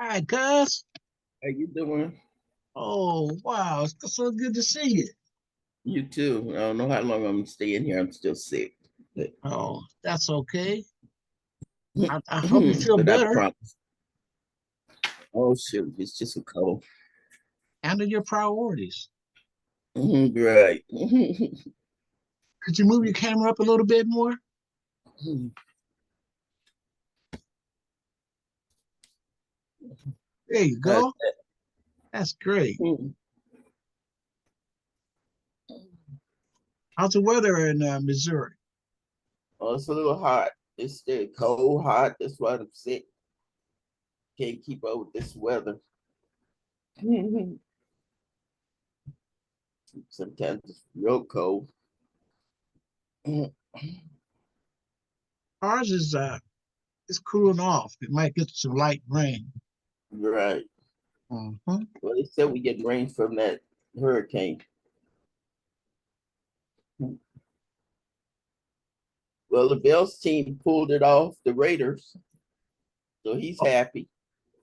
All right, cuz. How you doing? Oh, wow. It's so good to see you. You too. I don't know how long I'm staying here. I'm still sick. But, Oh, that's okay. I hope you feel but I better. promise. Oh shoot, it's just a cold. Handle your priorities. Right. Could you move your camera up a little bit more? There you Uh, go. That's great. How's the weather in Missouri? oh, it's a little hot. It's still cold, hot. That's why I'm sick. Can't keep up with this weather. Sometimes it's real cold. Ours is it's cooling off. It might get some light rain. Right. Mhm. Well, they said we get rain from that hurricane. Well, the Bills team pulled it off the Raiders, so he's Oh, happy.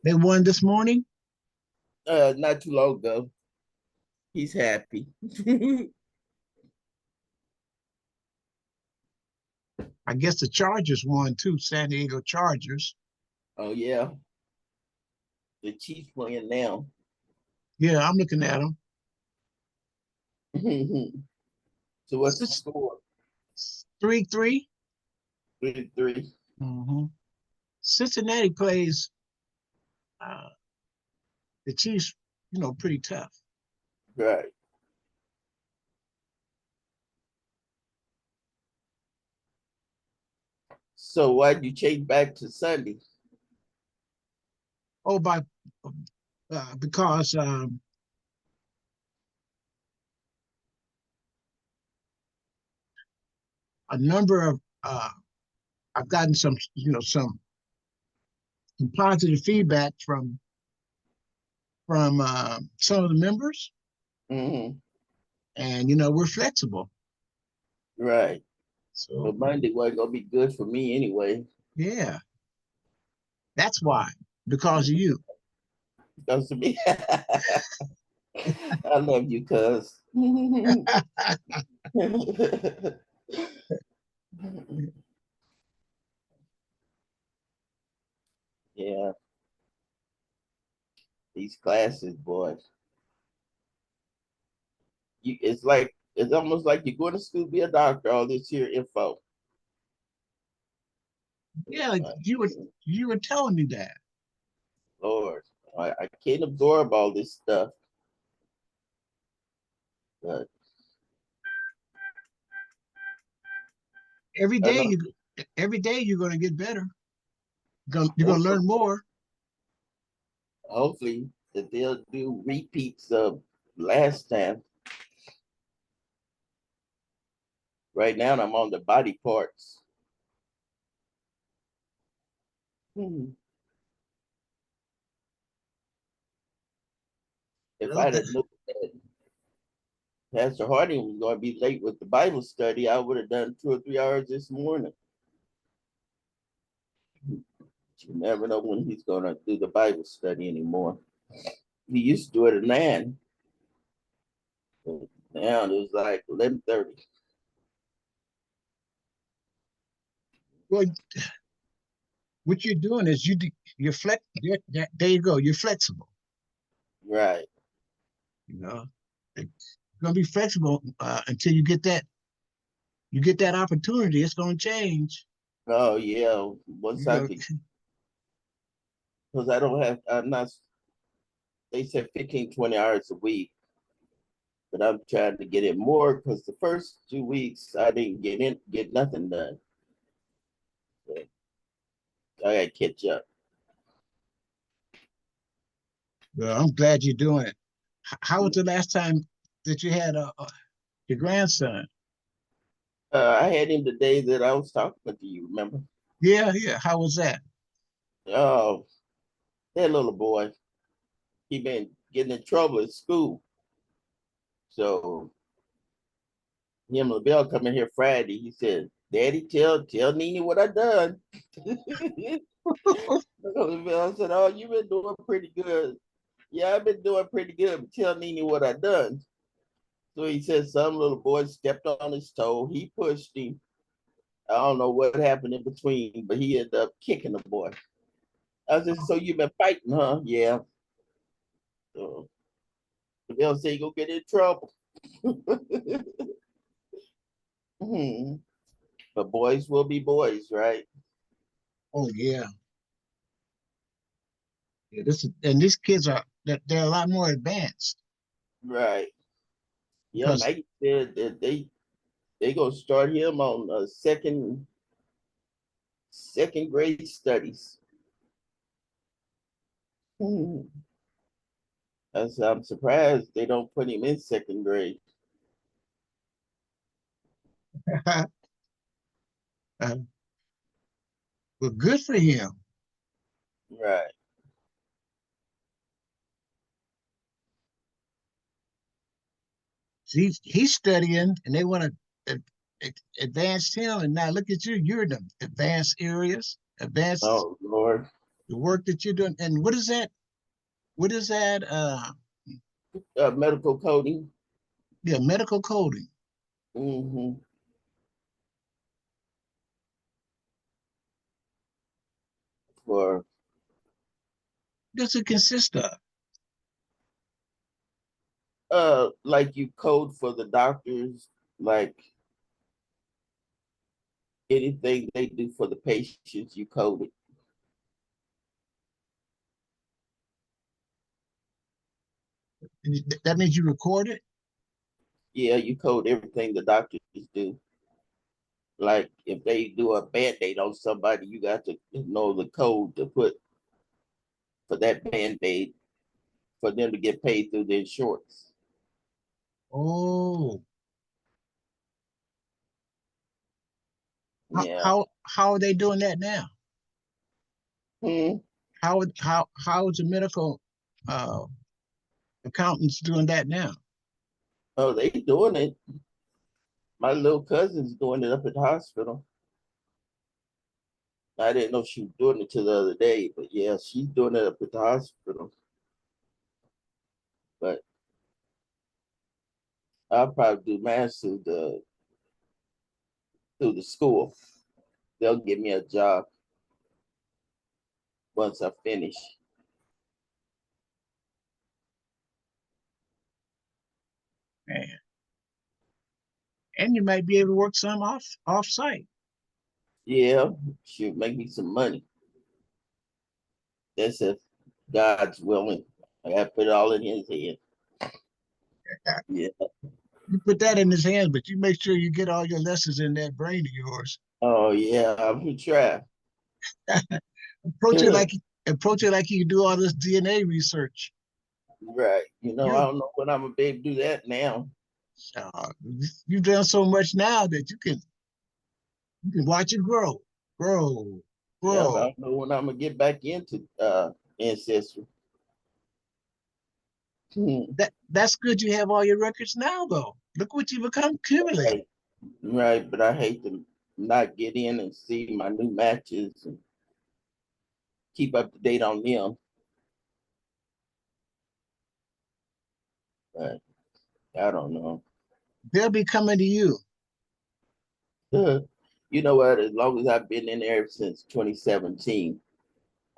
they won this morning. Not too long ago, he's happy. I guess the Chargers won too. San Diego Chargers. Oh yeah, the Chiefs playing now. Yeah, I'm looking at them. So what's the Six, score? 3-3. 3-3. Cincinnati plays uh, the Chiefs, pretty tough. Right. So why'd you change back to Sunday? Oh, because a number of I've gotten some positive feedback from some of the members, Hmm. and we're flexible. Right. So But Monday wasn't gonna be good for me anyway. yeah, that's why, because of you. Because to me, I love you, cuz. Yeah, these classes, boy. It's almost like you're going to school to be a doctor. All this here info. Yeah, Uh, you were telling me that. Lord, I can't absorb all this stuff. But Every I day know you every day you're going to get better. You're going to hopefully, learn more. hopefully that they'll do repeats of last time. Right now, I'm on the body parts. Hmm. If Well, I'd have known that Pastor Harding was going to be late with the Bible study, I would have done 2 or 3 hours this morning. You never know when he's going to do the Bible study anymore. He used to do it at 9. But now it's like 11:30. well, what you're doing is you're there you go. You're flexible. Right. You know, it's going to be flexible until you get that opportunity. It's going to change. Oh yeah. Once You I go, could, because I don't have, I'm not, they said 15, 20 hours a week, but I'm trying to get it more because the first 2 weeks I didn't get nothing done. So I got to catch up. well, I'm glad you're doing it. How was the last time that you had your grandson? I had him the day that I was talking to you, remember? Yeah, yeah. How was that? Oh, that little boy, he been getting in trouble at school. So him and Bill come in here Friday. He said, Daddy, tell Nene what I done. I said, oh, you've been doing pretty good. Yeah, I've been doing pretty good, but tell Nene what I done. So he said some little boy stepped on his toe. He pushed him. I don't know what happened in between, but he ended up kicking the boy. I said, so you've been fighting, huh? Yeah. So they'll say you go get in trouble. Hmm. But boys will be boys, right? Oh yeah. Yeah, and these kids are they're a lot more advanced Right. Yeah, because Mike said that they gonna start him on second grade studies. Hmm. I'm surprised they don't put him in second grade. uh, well, good for him. Right. He's studying, and they want to advance him, and now look at you. You're in the advanced areas, advanced Oh Lord. the work that you're doing. And what is that? What is that? Medical coding. Yeah, medical coding. Hmm. For What does it consist of? like you code for the doctors, like anything they do for the patients, you code it. That means you record it. Yeah, you code everything the doctors do. Like if they do a band-aid on somebody, you got to know the code to put for that band-aid for them to get paid through the insurance. Oh, Yeah. how are they doing that now? Hmm. How is the medical uh, accountants doing that now? Oh, they doing it. My little cousin's doing it up at the hospital. I didn't know she was doing it till the other day, but yeah, she's doing it up at the hospital. But I'll probably do mass through the school. They'll give me a job once I finish. Man, and you might be able to work some off site. Yeah, she'll make me some money. That's if God's willing. I got to put it all in His hand. Yeah. You put that in his hands, but you make sure you get all your lessons in that brain of yours. Oh yeah, I'm gonna try. approach it like approach it like you do all this DNA research. Right. I You don't know when I'm gonna be able to do that now. uh, you've done so much now that you can watch it grow, Yeah, but I grow. don't know when I'm gonna get back into ancestry. Hmm. That's good. You have all your records now, though. Look what you've accumulated. Right. Right, but I hate to not get in and see my new matches and keep up to date on them. But I don't know. They'll be coming to you. You know what? As long as I've been in there since 2017,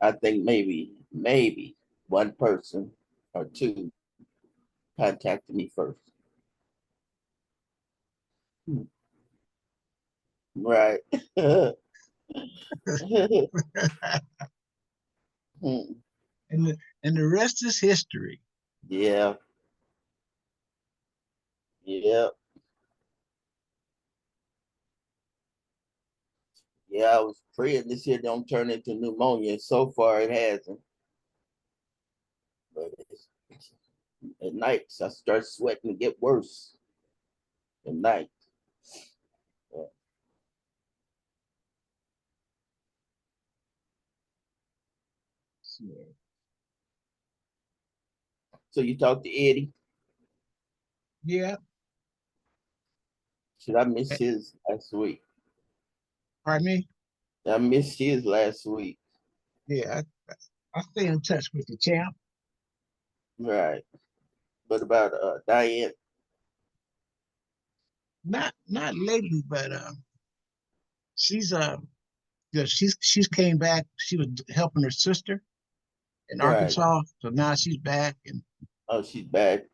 I think maybe one person or two contacted me first. Right. and the rest is history. Yeah, yeah, yeah. I was praying this year don't turn into pneumonia. So far, it hasn't. But at nights, I start sweating and get worse at night. Yeah. So you talked to Eddie. Yeah. Should I miss his last week? Pardon me? I missed his last week. Yeah, I stay in touch with the champ. Right. What about Diane? Not lately, but she's yeah, she's came back. She was helping her sister in Right. Arkansas, so now she's back, and Oh, she's back.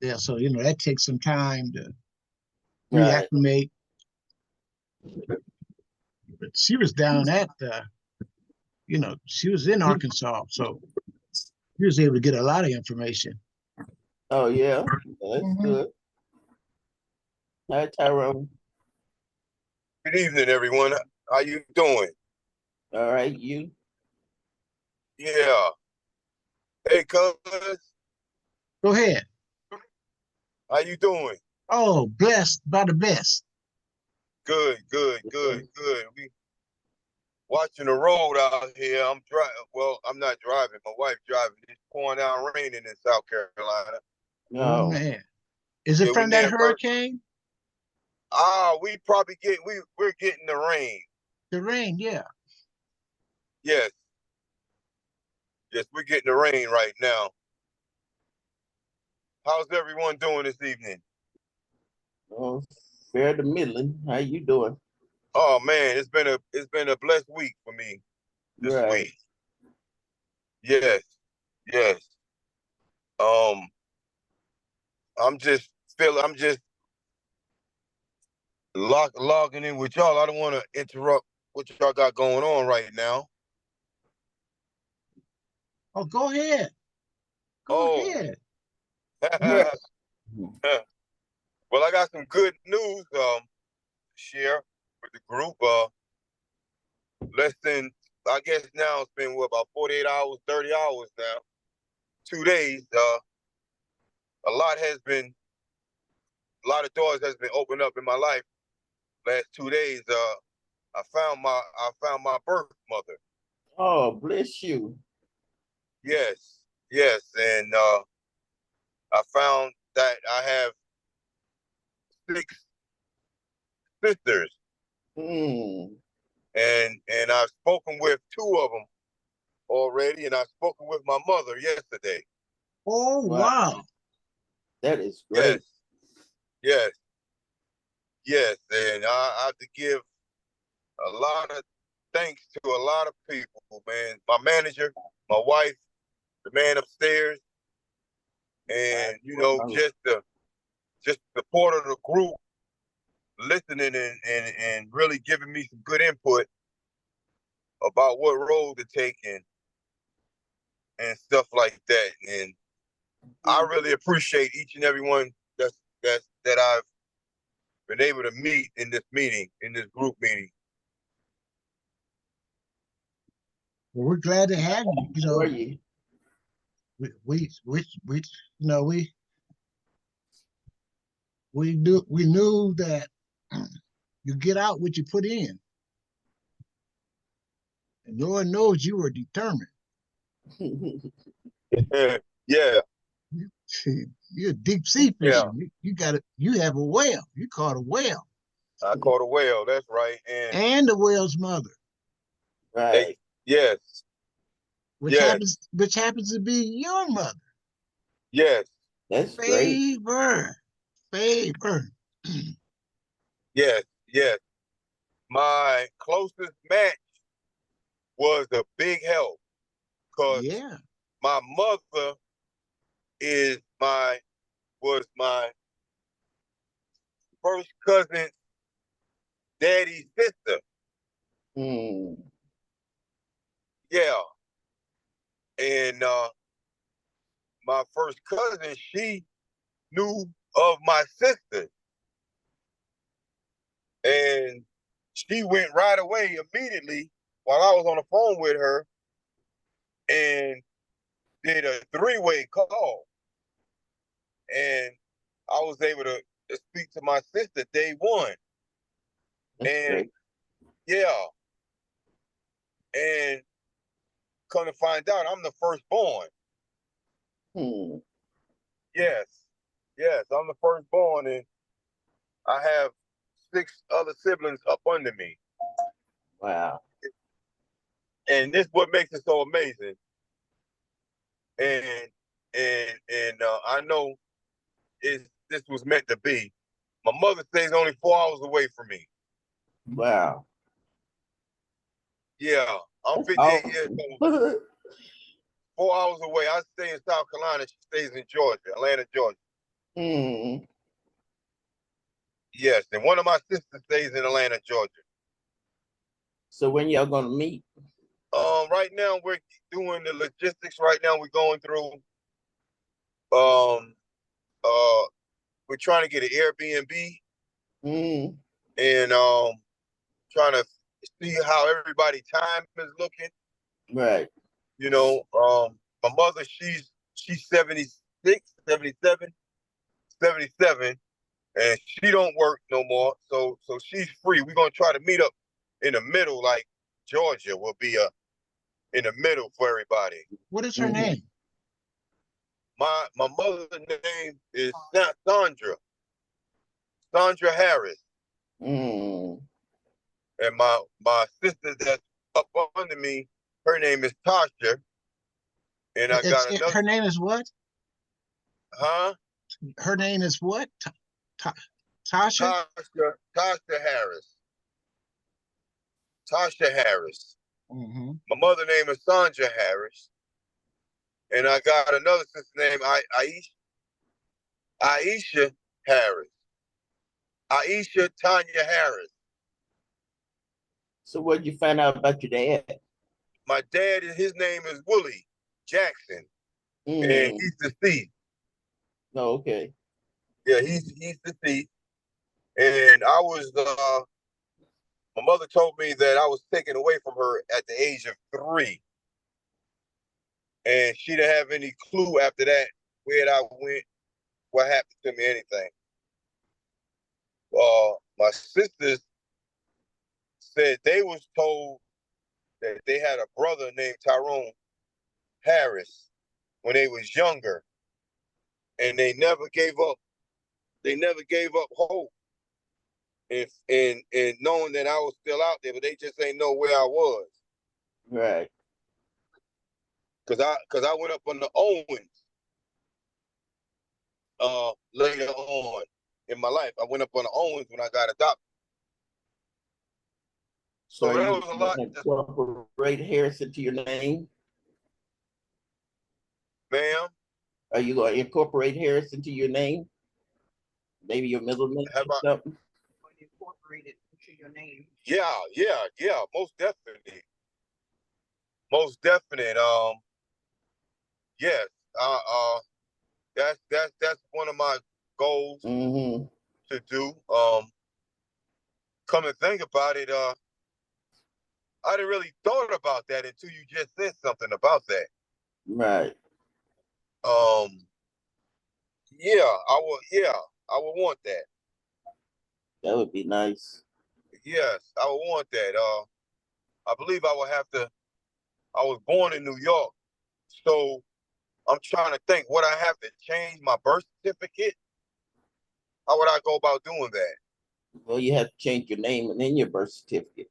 yeah, so that takes some time to Right. reacclimate. But she was down at she was in Arkansas, so she was able to get a lot of information. Oh yeah. That's Mhm. good. Hi, Tyrone. Good evening, everyone. How you doing? All right, you. Yeah. Hey, cuz, Go ahead. how you doing? Oh, blessed by the best. Good, good, good, good. We watching the road out here. I'm driving. Well, I'm not driving. My wife driving. It's pouring down raining in South Carolina. Oh No. man, is it Yeah, we from that near Bur- hurricane? we probably we're getting the rain. The rain, yeah. Yes, yes, we're getting the rain right now. How's everyone doing this evening? Oh, fair to middling. How you doing? Oh man, it's been a blessed week for me this Right. week. Yes, yes. Um, I'm just logging in with y'all. I don't want to interrupt what y'all got going on right now. Oh, go ahead. Go Oh, ahead. Yeah. well, I got some good news to share with the group. Less than I guess now it's been what about 48 hours, 30 hours now, 2 days. A lot of doors has been opened up in my life. Last 2 days, I found my birth mother. Oh, bless you. Yes, yes, and I found that I have 6 sisters, Hmm. and I've spoken with 2 of them already, and I've spoken with my mother yesterday. Oh Wow. wow. That is Yes, great. yes, yes, and I have to give a lot of thanks to a lot of people, man. My manager, my wife, the man upstairs, and Wow. just the support of the group, listening and really giving me some good input about what road to take and stuff like that. And I really appreciate each and every one that I've been able to meet in this meeting, in this group meeting. Well, we're glad to have you. How are you? We we knew that you get out what you put in. And Lord knows you were determined. Yeah, You're deep sea yeah. fishing. You got it. You have a whale. You caught a whale I caught a whale. That's right. And and the whale's mother, they, Right. yes, yes, which happens to be your mother. yes, That's great. Favor, favor. yes, yes. My closest match was a big help because Yeah. my mother is my was my first cousin daddy's sister. Hmm. Yeah. And my first cousin, she knew of my sister. And she went right away immediately while I was on the phone with her and did a 3-way call. And I was able to speak to my sister day one. That's And great. yeah, and come to find out, I'm the firstborn. Hmm. Yes, yes, I'm the firstborn, and I have 6 other siblings up under me. Wow. And this is what makes it so amazing. And I know this was meant to be. My mother stays only 4 hours away from me. Wow. Yeah, I'm That's 58 years awesome. old. 4 hours away. I stay in South Carolina. She stays in Georgia, Atlanta, Georgia. Mm. Yes, and one of my sisters stays in Atlanta, Georgia. So when y'all gonna meet? Right now we're doing the logistics. Right now we're going through. Um, we're trying to get an Airbnb Mm. and trying to see how everybody time is looking. Right. You know, my mother, she's 76, 77, 77, and she don't work no more. So she's free. We're gonna try to meet up in the middle, like Georgia will be in the middle for everybody. What is her Mhm. name? My mother's name is Sandra Harris, Mm. and my sister that's up under me, her name is Tasha, and I got another. Her name is what? Huh? Her name is what? Tasha? Tasha Harris. Tasha Harris. Mm-hmm. My mother name is Sandra Harris, and I got another sister named Aisha Harris. Aisha Tanya Harris. So what did you find out about your dad? My dad, his name is Willie Jackson, and Mm. he's deceased. Oh, okay. Yeah, he's deceased. And my mother told me that I was taken away from her at the age of 3. And she didn't have any clue after that where I went, what happened to me, anything. My sisters said they was told that they had a brother named Tyrone Harris when they was younger, and they never gave up. They never gave up hope, and knowing that I was still out there, but they just ain't know where I was. Right. Cause I went up on the Owens later on in my life. I went up on the Owens when I got adopted. So So are there you was a lot, gonna incorporate Harris into your name? ma'am. Are you gonna incorporate Harris into your name? Maybe your middle name Have or I? something? Incorporate it into your name. Yeah. Most definitely. Most definite. Yes. That's one of my goals Mm-hmm. to do. Come and think about it, I didn't really thought about that until you just said something about that. Right. Um, I would want that. That would be nice. Yes, I would want that. I believe I would have to. I was born in New York, so I'm trying to think. Would I have to change my birth certificate? How would I go about doing that? Well, you have to change your name and then your birth certificate.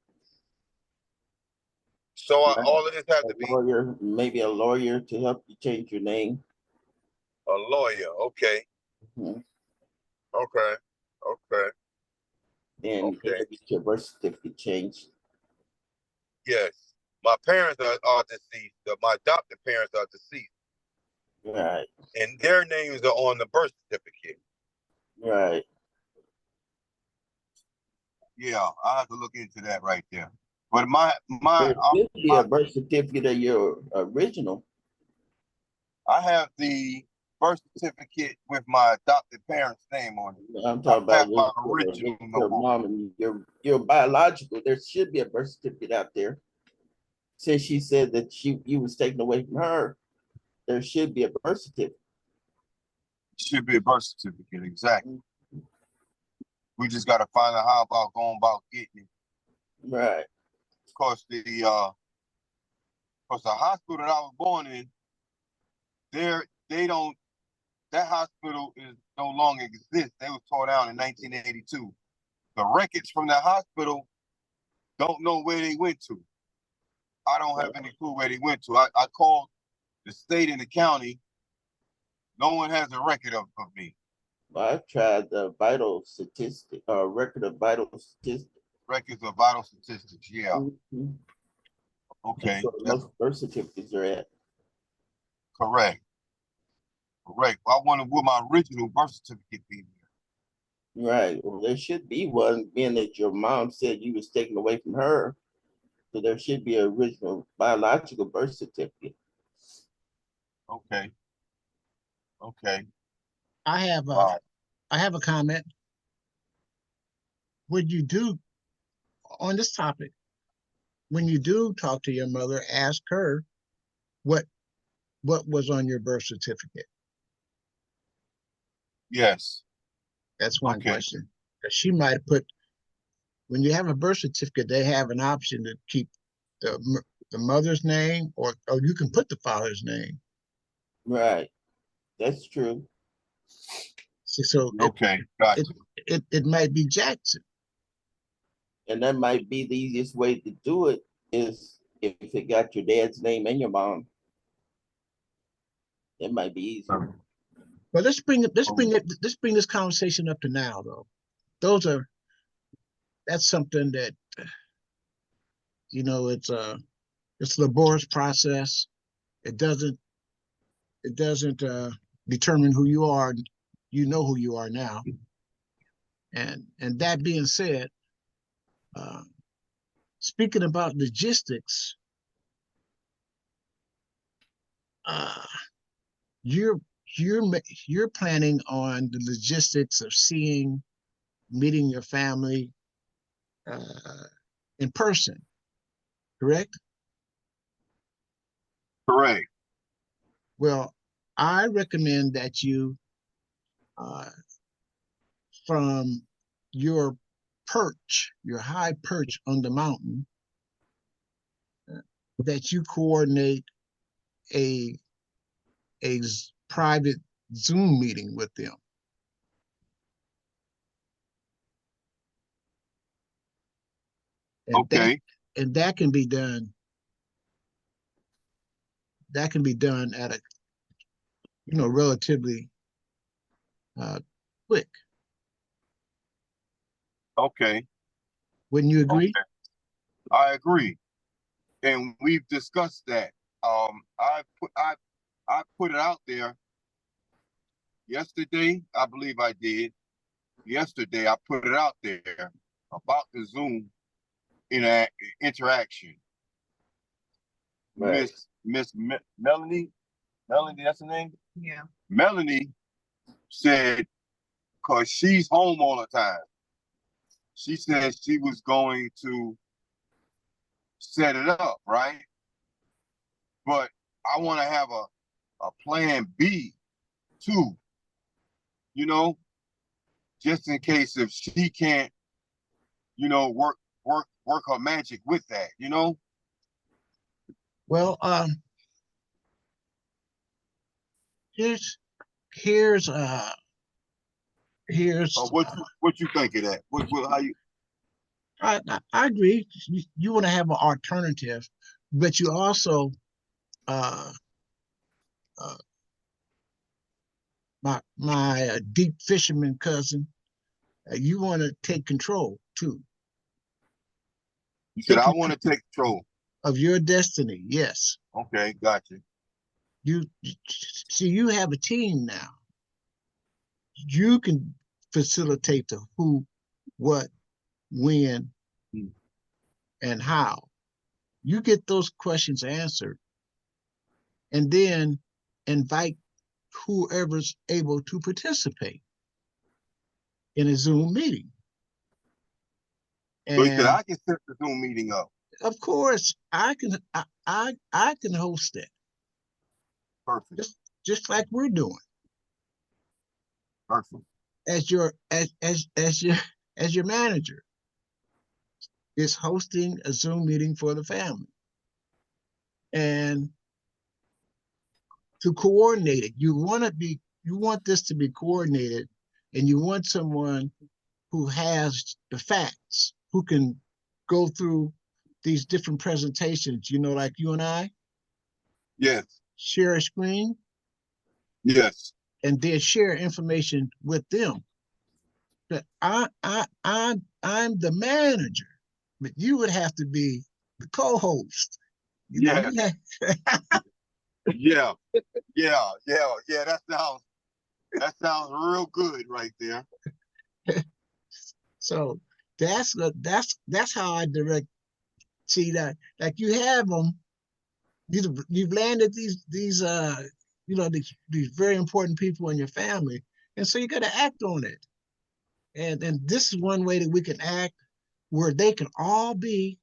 So Right. all of this have A to be lawyer, maybe a lawyer to help you change your name. a lawyer. Okay, Mhm. okay, okay, And okay. get your birth certificate changed. Yes, my parents are deceased. My adopted parents are deceased, Right. and their names are on the birth certificate. Right. Yeah, I have to look into that right there. But There should be a birth certificate of your original. I have the birth certificate with my adopted parents' name on it. I'm I talking don't have about my original no your more. mom and your biological. There should be a birth certificate out there. Since she said that you was taken away from her, there should be a birth certificate. Should be a birth certificate, exactly. We just got to find out how about going about getting it. Right. Cause the hospital that I was born in, they don't, that hospital is no longer exists. They was tore down in 1982. The records from that hospital don't know where they went to. I don't have any clue where they went to. I called the state and the county. No one has a record of me. Well, I've tried the vital statistic, record of vital statistics. Records of vital statistics. Yeah. Mhm. Okay. That's where That's most birth certificates are at. correct. Correct. I wonder will my original birth certificate be there? Right. Well, there should be one, being that your mom said you was taken away from her. So there should be an original biological birth certificate. Okay. Okay. I have Wow. a comment. When you do on this topic, when you do talk to your mother, ask her what was on your birth certificate. Yes. That's one Okay. question. 'Cause she might put, when you have a birth certificate, they have an option to keep the mother's name, or you can put the father's name. Right. That's true. So Okay. Gotcha. it might be Jackson. And that might be the easiest way to do it is if it got your dad's name and your mom. It might be easier. But let's bring this conversation up to now, though. That's something that, it's a laborious process. It doesn't determine who you are. You know who you are now. And that being said, uh, speaking about logistics, uh, you're you're planning on the logistics of meeting your family in person, correct? Correct. Well, I recommend that you, uh, from your your high perch on the mountain, that you coordinate a private Zoom meeting with them. And Okay. that can be done. That can be done at a relatively quick. Okay. Wouldn't you agree? Okay. I agree. And we've discussed that. I put it out there yesterday. I believe I did. Yesterday, I put it out there about the Zoom interaction. Right. Miss Melanie, that's her name. Yeah. Melanie said, because she's home all the time. She said she was going to set it up, right? But I want to have a plan B too, you know, just in case if she can't, work her magic with that, Well, here's here's uh here's What you think of that? How you? I agree. You want to have an alternative, but you also, uh, uh, my deep fisherman cousin, you want to take control too. You said Take I want control to take control. of your destiny. Yes, Okay, gotcha. you see. You have a team now. You can facilitate the who, what, when, Hmm. and how. You get those questions answered, and then invite whoever's able to participate in a Zoom meeting. So you said And I can set the Zoom meeting up. of course, I can host it Perfect. just like we're doing Perfect. as your as your manager is hosting a Zoom meeting for the family. And to coordinate it, you want this to be coordinated, and you want someone who has the facts, who can go through these different presentations, like you and I Yes. share a screen Yes. and then share information with them. But I'm the manager, but you would have to be the co-host. Yeah. You have, Yeah. Yeah. Yeah. That sounds real good right there. so that's how I direct. See that, like, you have them. You've landed these these very important people in your family, and so you got to act on it. And this is one way that we can act where they can all be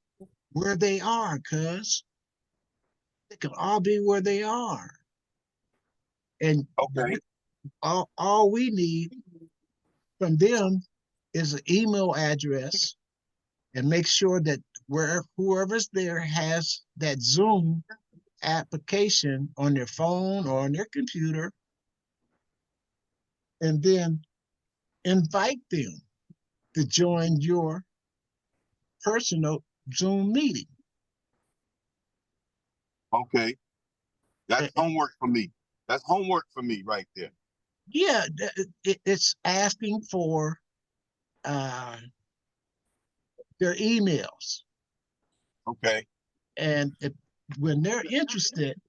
where they are, cuz they can all be where they are. And Okay. all we need from them is an email address, and make sure that whoever's there has that Zoom application on their phone or on their computer, and then invite them to join your personal Zoom meeting. Okay. That's Uh, homework for me. That's homework for me right there. Yeah, it's asking for uh, their emails, Okay. and when they're interested,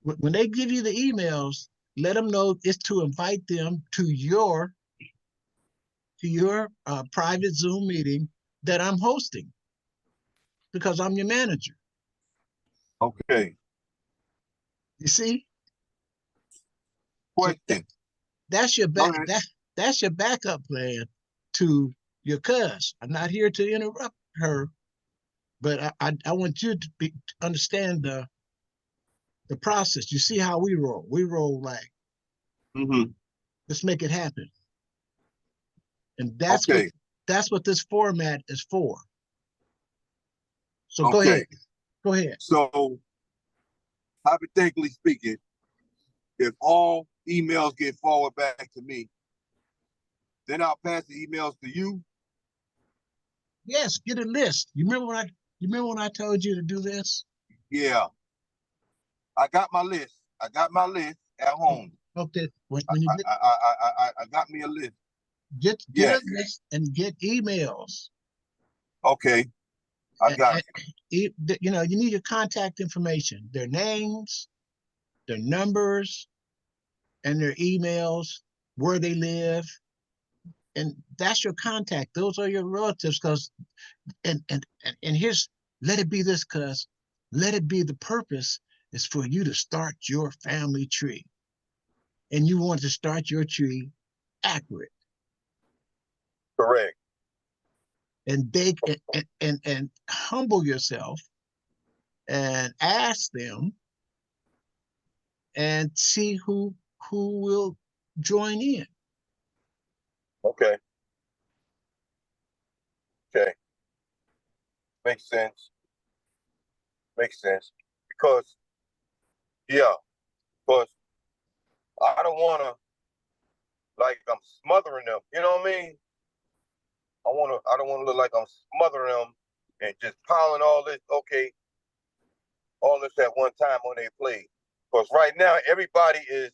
when they give you the emails, let them know it's to invite them to your private Zoom meeting that I'm hosting, because I'm your manager. Okay. You see, so Question. that's your Go back ahead. that's your backup plan to your cuz. I'm not here to interrupt her, but I want you to understand the process. You see how we roll. We roll like, Mm-hmm. let's make it happen. And Okay. that's what this format is for. So go ahead. Okay. Go ahead. So, hypothetically speaking, if all emails get forwarded back to me, then I'll pass the emails to you. Yes, get a list. You remember when I told you to do this? Yeah, I got my list. I got my list at home. Hope that I when you I I got me a list. get a Yes. list and get emails. Okay. I And, got you need your contact information, their names, their numbers, and their emails, where they live, and that's your contact. Those are your relatives. Because and here's, let it be this, cuz let it be, the purpose is for you to start your family tree, and you want to start your tree accurate, correct. and they and humble yourself and ask them, and see who will join in. Okay. Okay. Makes sense. Makes sense. Because yeah, because I don't want to, like, I'm smothering them. You know what I mean? I don't want to look like I'm smothering them and just piling all this. Okay, all this at one time on their plate. Because right now everybody is.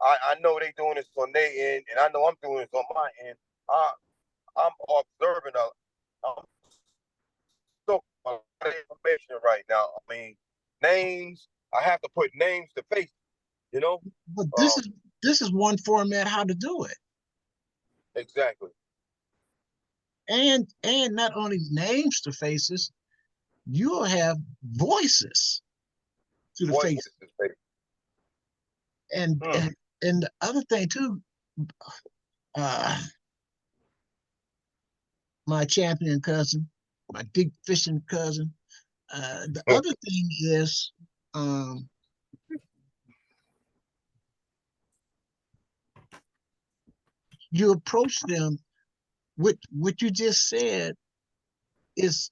I know they doing this on their end, and I know I'm doing this on my end. I'm observing. I'm so a lot of information right now. I mean, names. I have to put names to face. You know. But this Um. is this is one format how to do it. Exactly. And not only names to faces, you'll have voices to the face. Voices to face. And Hmm. and and the other thing too, uh, my champion cousin, my deep fishing cousin. The other thing is, um, you approach them with what you just said is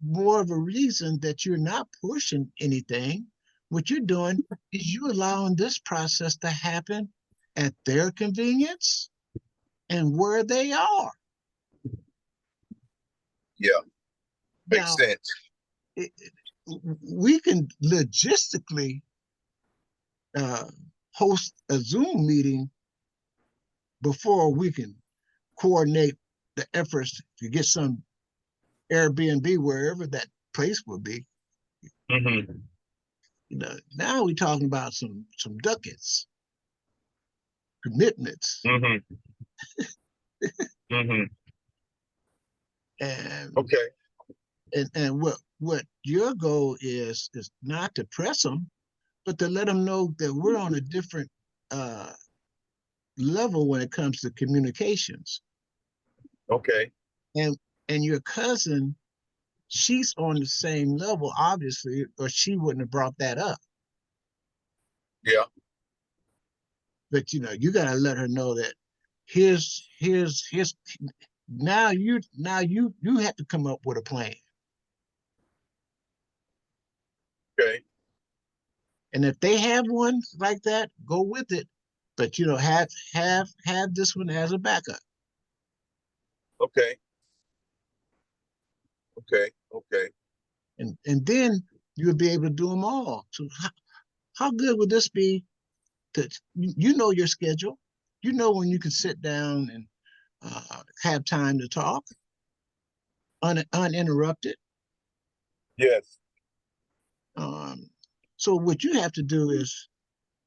more of a reason that you're not pushing anything. What you're doing is you allowing this process to happen at their convenience and where they are. Yeah. Makes Now, sense. we can logistically host a Zoom meeting before we can coordinate the efforts to get some Airbnb wherever that place will be. Mm-hmm. Now we're talking about some ducats, commitments, Mm-hmm. Mm-hmm. and Okay. and what your goal is not to press them, but to let them know that we're on a different uh, level when it comes to communications. Okay. And your cousin, she's on the same level, obviously, or she wouldn't have brought that up. Yeah. But you gotta let her know that here's now you have to come up with a plan. Okay. And if they have one like that, go with it. But have this one as a backup. Okay. Okay. Okay. And then you'll be able to do them all. So how good would this be? To you know your schedule. You know when you can sit down and have time to talk uninterrupted. Yes. Um, so what you have to do is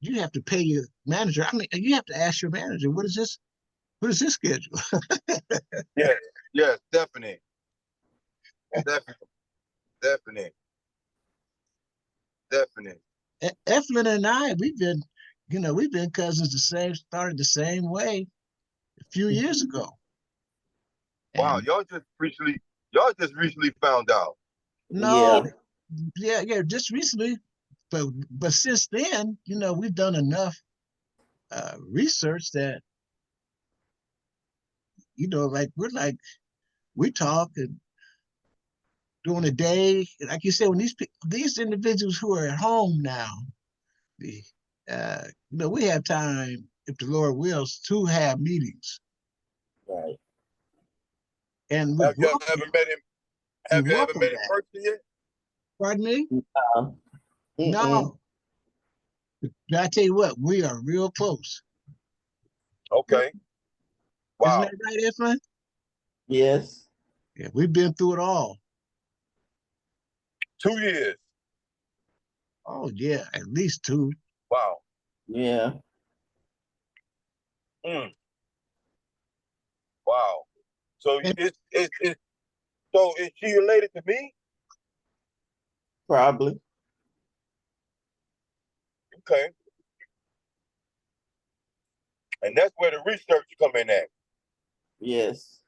you have to pay your manager. I mean, you have to ask your manager, what is this? What is this schedule? Yes. Yes. Definitely. Definitely. Definitely. Definitely. Eflin and I, we've been cousins started the same way a few years ago. Wow. And Y'all just recently found out. no, Yeah, yeah, just recently, but since then, we've done enough research that like we talk and during the day, like you said, when these individuals who are at home now, the we have time if the Lord wills to have meetings, right. and Have you ever met him? we Have you ever welcome met him that. personally yet? Pardon me? Uh, mm-mm. No, but I tell you what, we are real close. Okay. Isn't Wow. that right, Eflin? Yes. Yeah, we've been through it all. 2 years. Oh yeah, at least two. Wow. Yeah. Mm. Wow. So And is she related to me? Probably. Okay. And that's where the research come in at. Yes.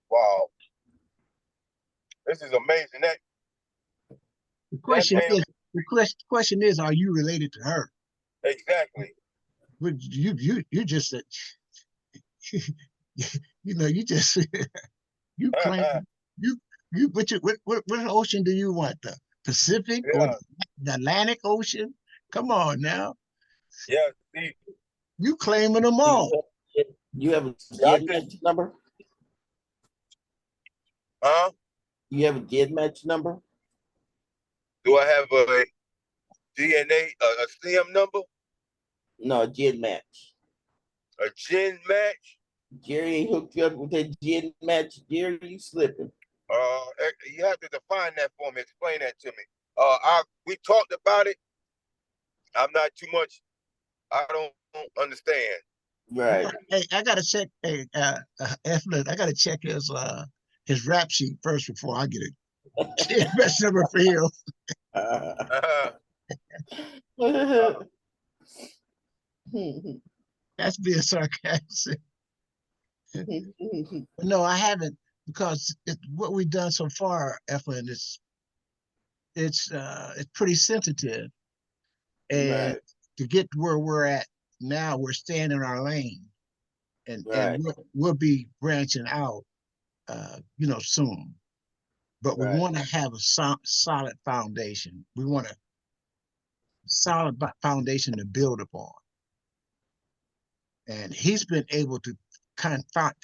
Wow. This is amazing. the That question man is, the question is, are you related to her? exactly. But you just said, you just you claim you what ocean do you want? The Pacific or Yeah. the Atlantic Ocean? Come on now, Yeah. See, you claiming them Do all. you have a yeah, I GED just match number? You have a GED match number? do I have a DNA, a STEM number, No, a GED match. a gen match? Jerry ain't hooked you up with that GED match. Jerry, you slipping. You have to define that for me. Explain that to me. We talked about it. I'm not too much. I don't understand. Right. Hey, I gotta check. Hey, Eflin, I gotta check his rap sheet first before I get a best number for him. Uh, That's being sarcastic. No, I haven't because what we've done so far, Eflin, is it's pretty sensitive, and Right. to get where we're at now, we're staying in our lane, and Right. we'll be branching out, soon. But we Right. want to have a solid foundation. We want a solid foundation to build upon, and he's been able to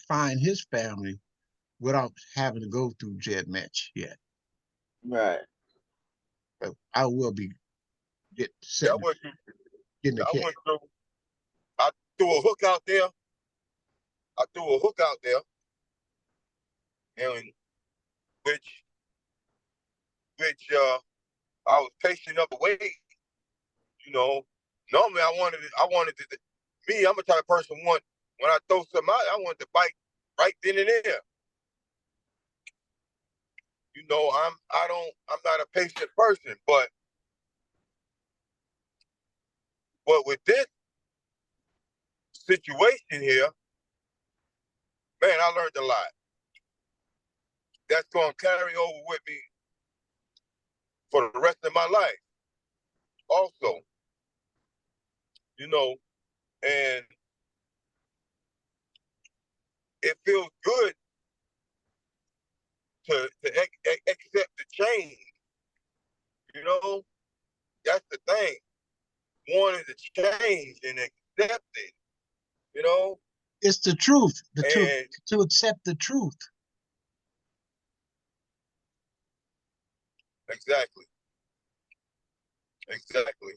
find his family without having to go through Jet Match yet. Right. But I will be Yeah, getting the I cat. went through. I threw a hook out there. And which I was patient up away. You know, normally I wanted to. Me, I'm a type of person when I throw something out, I want to bite right then and there. You know, I'm not a patient person, but with this situation here, man, I learned a lot. That's gonna carry over with me for the rest of my life. Also, you know, and it feels good to accept the change. You know, that's the thing. Wanting to change and accept it. You know, It's the truth. The truth. and To accept the truth. exactly.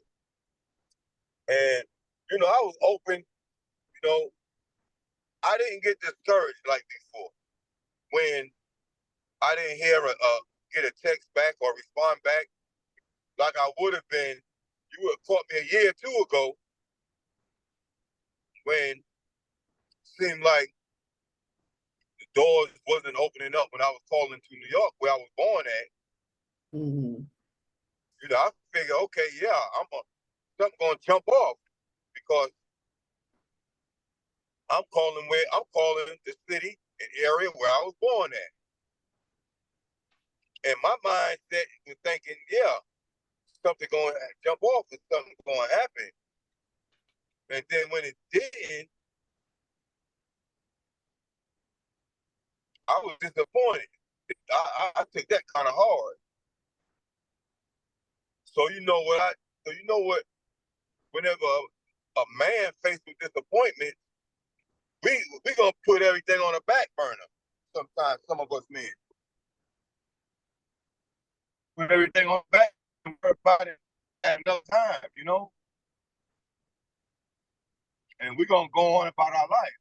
And you know, I was open. You know, I didn't get discouraged like before when I didn't get a text back or respond back like I would have been. You would have caught me a year or two ago when it seemed like the doors wasn't opening up when I was calling to New York where I was born at. Mm-hmm. You know, I figured, okay, yeah, something gonna jump off because I'm calling the city and area where I was born at. And my mindset was thinking, yeah, something going to jump off and something going to happen. And then when it didn't, I was disappointed. I took that kind of hard. So you know what? Whenever a man faced with disappointment, we gonna put everything on the back burner. Sometimes some of us men put everything on the back and worry about it at another time, you know. And we're gonna go on about our life.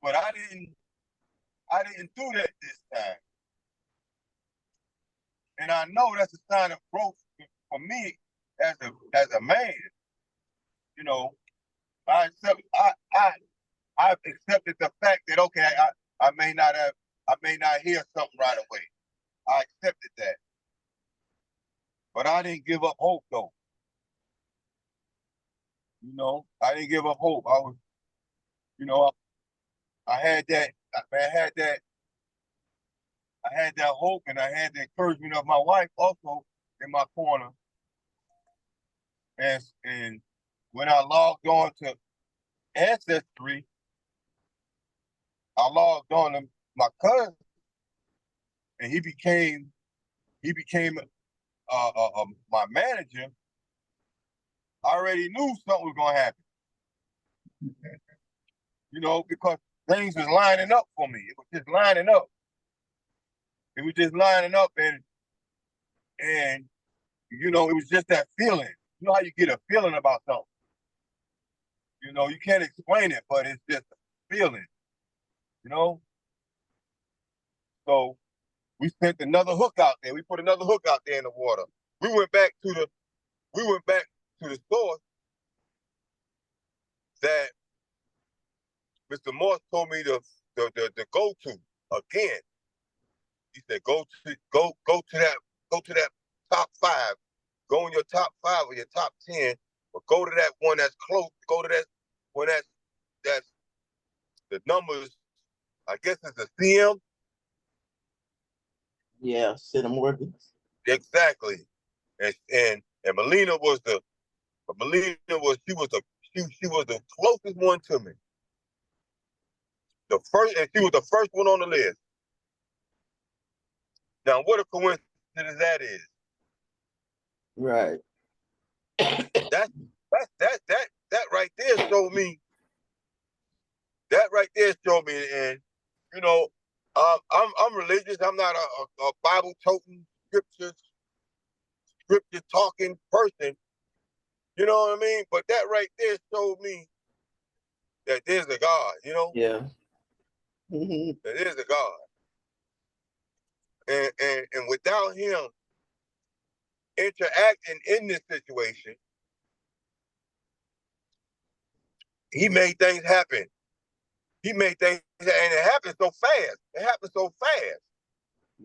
But I didn't do that this time. And I know that's a sign of growth for me as a man. You know, I've accepted the fact that okay, I may not hear something right away. I accepted that. But I didn't give up hope though. You know, I didn't give up hope. I was, you know, I had that I had that hope and I had the encouragement of my wife also in my corner. And when I logged on to Ancestry, I logged on to my cousin, and he became my manager. I already knew something was gonna happen, you know, because things was lining up for me. It was just lining up. It was just lining up, and you know, it was just that feeling. You know how you get a feeling about something. You know, you can't explain it, but it's just a feeling. You know, so we sent another hook out there. We put another hook out there in the water. We went back to the source that Mr. Morse told me to go to again. He said, go to that top 5. Go in your top 5 or your top 10, but go to that one that's close. Go to that one that's the numbers. I guess it's a CM. Yeah, Morgans. Exactly. And Melina was she was the closest one to me. She was the first one on the list. Now, what a coincidence that is. Right. That right there showed me that right there showed me. And you know, I'm religious. I'm not a Bible toting, scripture talking person. You know what I mean? But that right there showed me that there's a God. You know, Yeah. that there's a God, and without Him interacting in this situation, He made things happen. He made things, and it happened so fast. It happened so fast.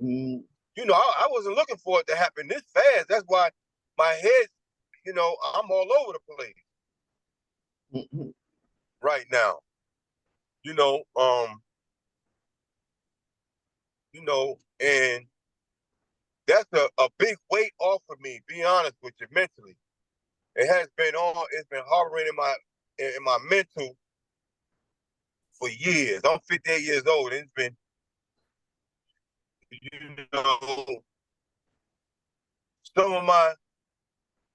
Mm. You know, I wasn't looking for it to happen this fast. That's why my head, you know, I'm all over the place right now. You know, and that's a big weight off of me, be honest with you, mentally. It's been hovering in my mental for years. I'm 58 years old, and it's been, you know, some of my,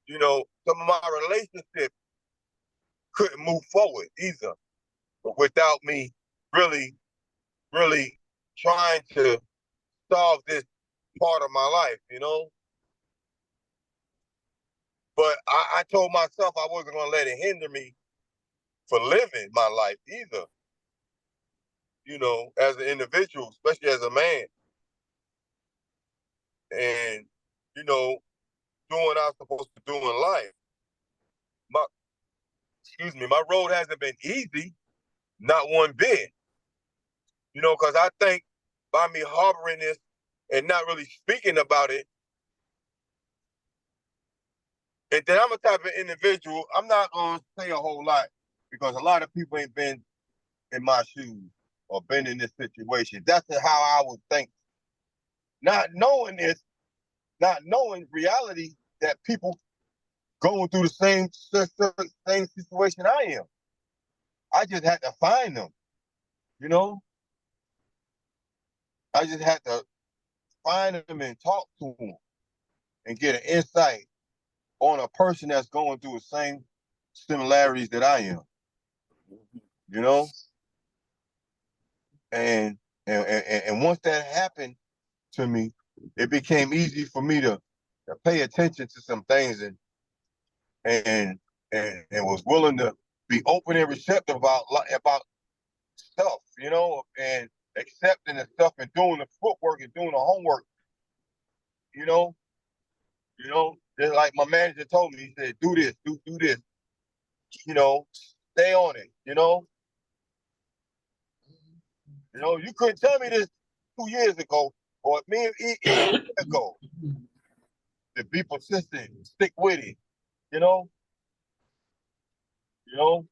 some of my relationships couldn't move forward either, without me really, really trying to solve this part of my life, you know. But I told myself I wasn't gonna let it hinder me for living my life either, you know, as an individual, especially as a man. And, you know, doing what I'm supposed to do in life. My my road hasn't been easy, not one bit. You know, because I think by me harboring this and not really speaking about it, and then I'm a type of individual, I'm not gonna say a whole lot because a lot of people ain't been in my shoes or been in this situation. That's how I would think. Not knowing this, not knowing reality that people going through the same situation I am. I just had to find them, you know? I just had to find them and talk to them and get an insight on a person that's going through the same similarities that I am, you know? And and once that happened to me, it became easy for me to pay attention to some things and and was willing to be open and receptive about stuff, you know, and accepting the stuff and doing the footwork and doing the homework, you know, just like my manager told me, he said, do this, do this, you know, stay on it, you know. You know, you couldn't tell me this 2 years ago or me even a year ago to be persistent, stick with it, you know, you know,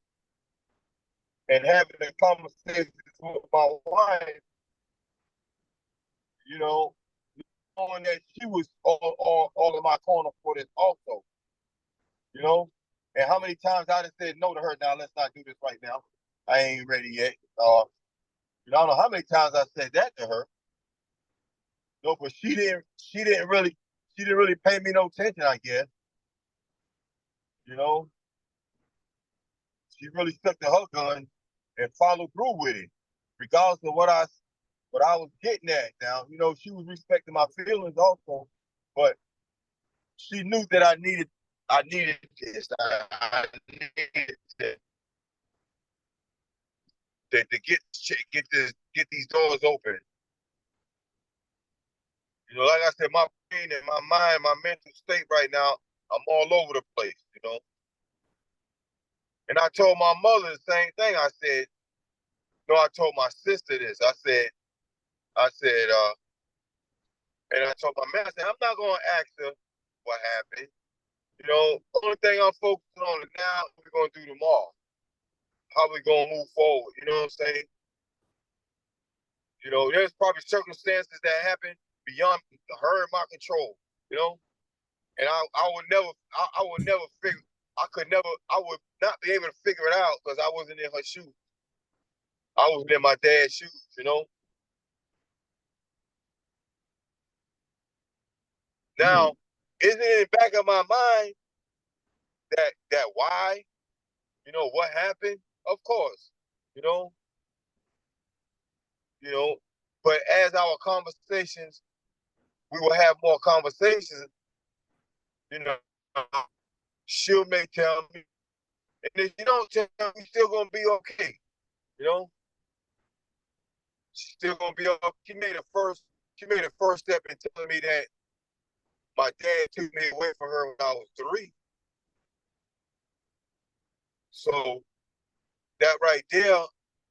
and having a conversation with my wife, you know, knowing that she was all in my corner for this also, you know, and how many times I just said no to her. Now let's not do this right now. I ain't ready yet. You know, I don't know how many times I said that to her. No, but she didn't really pay me no attention. I guess, you know, she really stuck to her gun and followed through with it, regardless of what I was getting at. Now, you know, she was respecting my feelings also, but she knew that I needed this. I needed to get these doors open. You know, like I said, my brain and my mind, my mental state right now, I'm all over the place. You know, and I told my mother the same thing. I said, no, I told my sister this. I said, and I told my man, I said, I'm not gonna ask her what happened. You know, the only thing I'm focusing on is now we're gonna do tomorrow. How we gonna move forward? You know what I'm saying? You know, there's probably circumstances that happen beyond her and my control. You know, and I would never figure, I would not be able to figure it out because I wasn't in her shoes. I was in my dad's shoes. You know. Now, isn't it in the back of my mind that why? You know what happened? Of course. You know, you know. But as our conversations, we will have more conversations, you know. She'll may tell me, and if you don't tell me, we still gonna be okay, you know. She's still gonna be okay. She made a first step in telling me that my dad took me away from her when I was 3. So that right there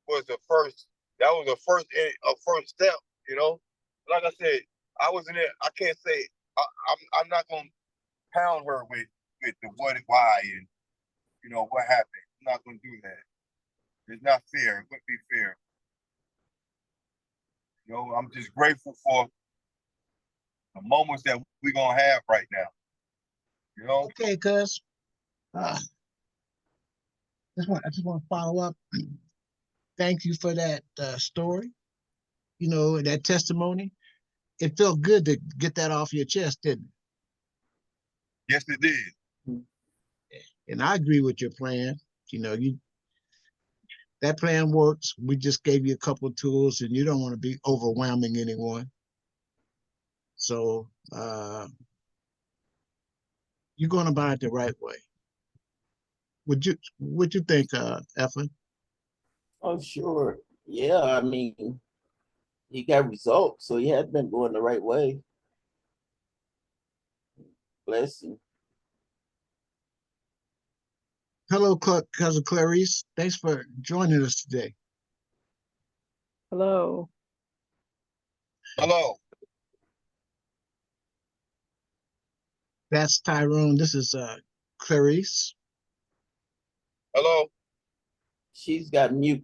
was the first. That was a first step. You know, like I said, I was in it. I can't say I'm not gonna pound her with the what, why, and what happened. I'm not gonna do that. It's not fair. It wouldn't be fair. I'm just grateful for the moments that we're gonna have right now. Okay, cuz. I just want to follow up. Thank you for that story, that testimony. It felt good to get that off your chest, didn't Yes, it did. it? And I agree with your plan. That plan works. We just gave you a couple of tools, and you don't want to be overwhelming anyone. So you're going about it the right way. Would you think, Eflin? Oh, sure. Yeah, I mean, he got results, so he had been going the right way. Bless him. Hello, cousin Clarice. Thanks for joining us today. Hello. Hello. That's Tyrone. This is Clarice. Hello. She's got mute.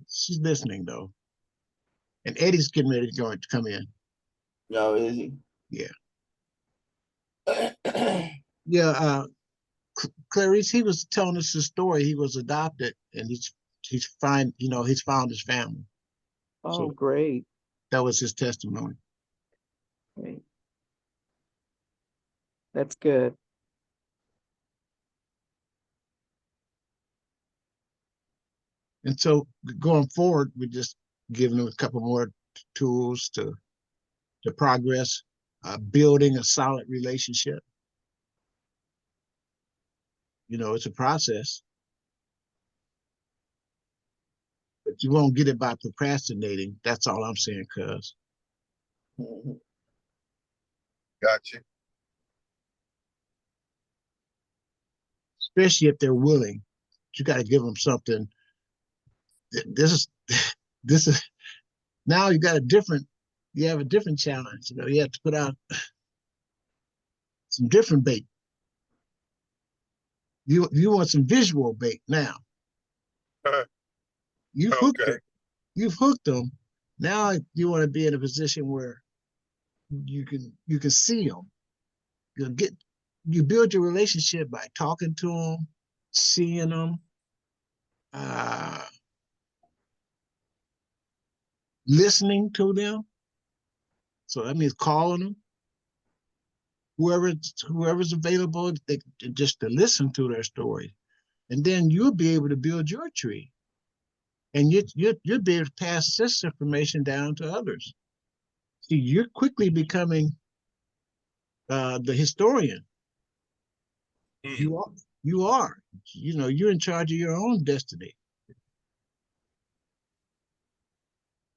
She's listening though. And Eddie's getting ready to come in. No, is he? Yeah. Yeah. Clarice, he was telling us the story. He was adopted, and he's found his family. Oh, So great. that was his testimony. Great. That's good. And so going forward, we're just giving them a couple more tools to progress, building a solid relationship. It's a process, but you won't get it by procrastinating. That's all I'm saying, cuz. Gotcha. Especially if they're willing. You got to give them something. This is this is now you have a different challenge. You have to put out some different bait. You want some visual bait now. You've hooked Okay. them. You've hooked them. Now you want to be in a position where you can see them. You build your relationship by talking to them, seeing them, listening to them. So that means calling them. Whoever's available, just to listen to their story, and then you'll be able to build your tree, and you'll be able to pass this information down to others. See, you're quickly becoming the historian. You are. You are. You're in charge of your own destiny.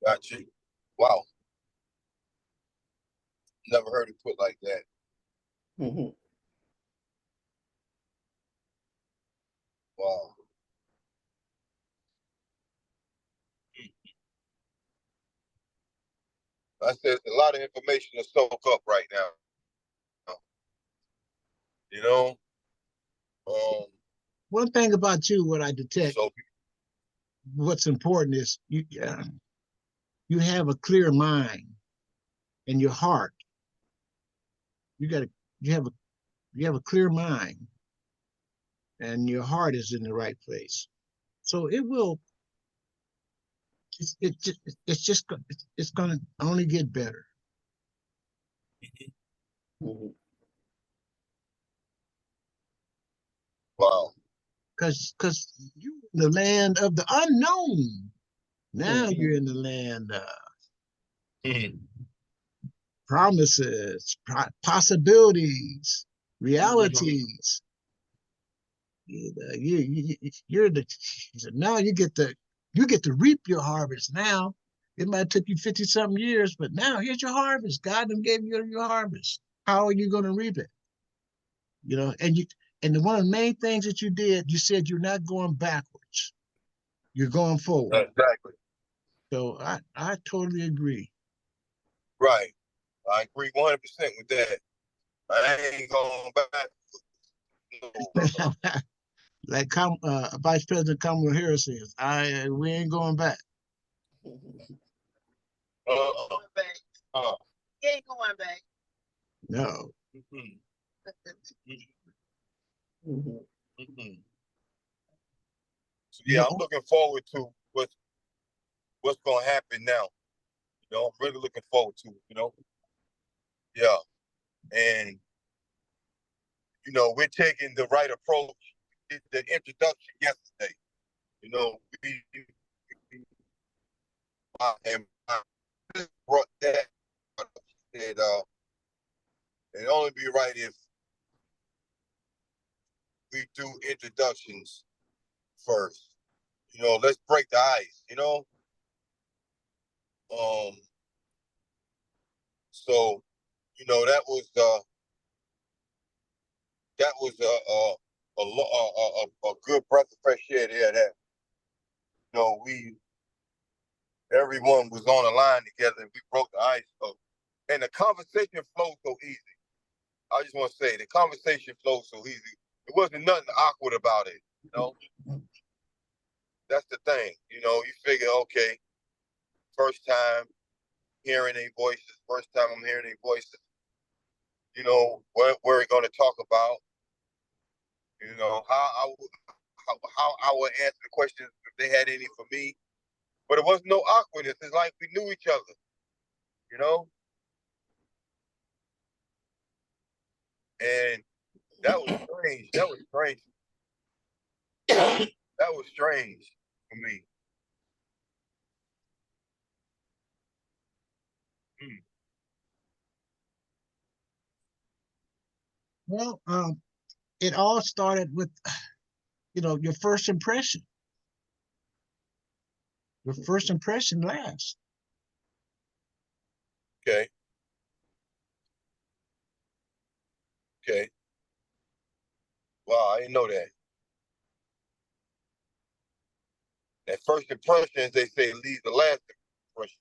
Gotcha. Wow. Never heard it put like that. Mhm. Wow. I said a lot of information to soak up right now. You know, um, One thing about you, what I detect, so what's important is you have a clear mind in your heart. You got you have a you have a clear mind, and your heart is in the right place. So it will. It's just it's going to only get better. Mhm. wow. Because you in the land of the unknown Now you're in the land of Mhm. promises, possibilities, Mhm. realities. You're the now you get to reap your harvest now. It might took you 50 something years, but now here's your harvest. God done gave you your harvest. How are you going to reap it? You know, and one of the main things that you did, you said you're not going backwards. You're going forward. Exactly. So I totally agree. Right. I agree 100% with that. I ain't going back. No, brother. Like Vice President Kamala Harris says, we ain't going back. Uh, Going back. uh, He ain't going back. No. mhm, Mhm. mhm. So You yeah, know, I'm looking forward to what's gonna happen now. You know, I'm really looking forward to it. You know, yeah, and you know, we're taking the right approach. We did the introduction yesterday. You know, and I brought that up. Said it'd only be right if we do introductions first. You know, let's break the ice. You know, um, so you know that was a good breath of fresh air there. That you know everyone was on the line together and we broke the ice. So, and the conversation flowed so easy. I just want to say the conversation flowed so easy. It wasn't nothing awkward about it. You know, that's the thing. You know, you figure, okay, first time hearing their voices, first time I'm hearing their voices. You know, what we're going to talk about. You know, how I would answer the questions if they had any for me. But it wasn't no awkwardness. It's like we knew each other. You know, and that was strange. That was strange. That was strange for me. Mm. well, it all started with your first impression. Your first impression lasts. Okay. Okay. Wow, I didn't know that. That first impression, as they say, leaves the last impression.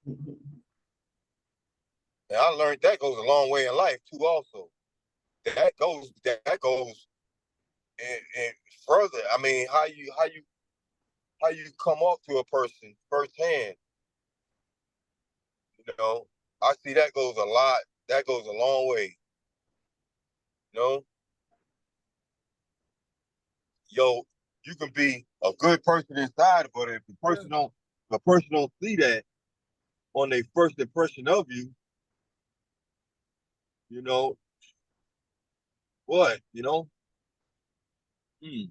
Mm-hmm. And I learned that goes a long way in life too. Also, that goes and further. I mean, how you come up to a person firsthand. You know, I see that goes a lot. That goes a long way. You know, yo, you can be a good person inside, but if the person don't see that on their first impression of you, you know what? You know, hmm,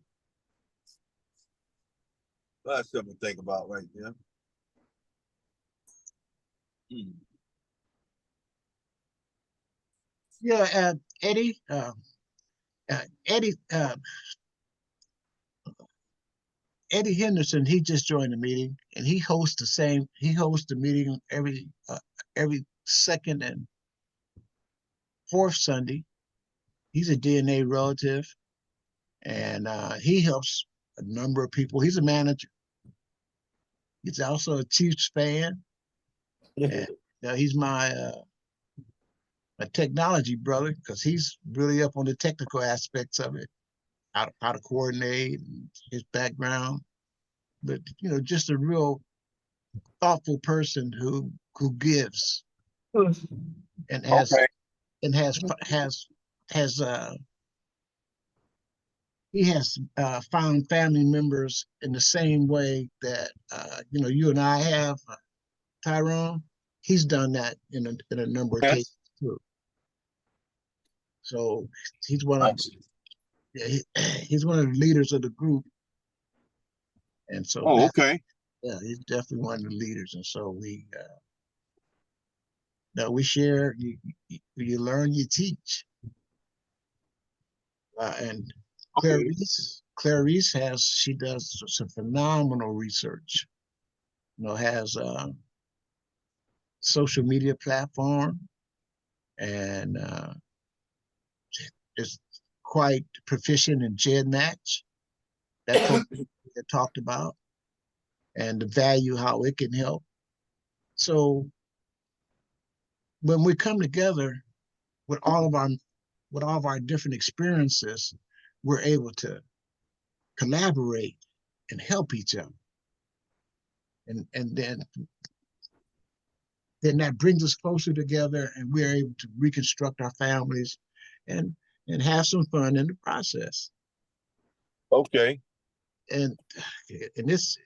that's something to think about right there. Hmm. Yeah, Eddie, Eddie, Eddie Henderson. He just joined the meeting, and he hosts the same. He hosts the meeting every second and fourth Sunday. He's a DNA relative, and he helps a number of people. He's a manager. He's also a Chiefs fan, and he's my technology brother because he's really up on the technical aspects of it, how to coordinate, and his background. But just a real thoughtful person who gives and Okay. has has he has found family members in the same way that you and I have, Tyrone. He's done that in a number of cases Yes. too. So he's one I of see. yeah, he's one of the leaders of the group, And so Oh, that, okay. yeah, he's definitely one of the leaders. And so we share, you learn, you teach. And Okay. she does some phenomenal research, has a social media platform and is quite proficient in Gen Match, that program that talked about, and the value, how it can help. So when we come together with all of our different experiences, we're able to collaborate and help each other. And then that brings us closer together, and we're able to reconstruct our families and have some fun in the process. Okay. And this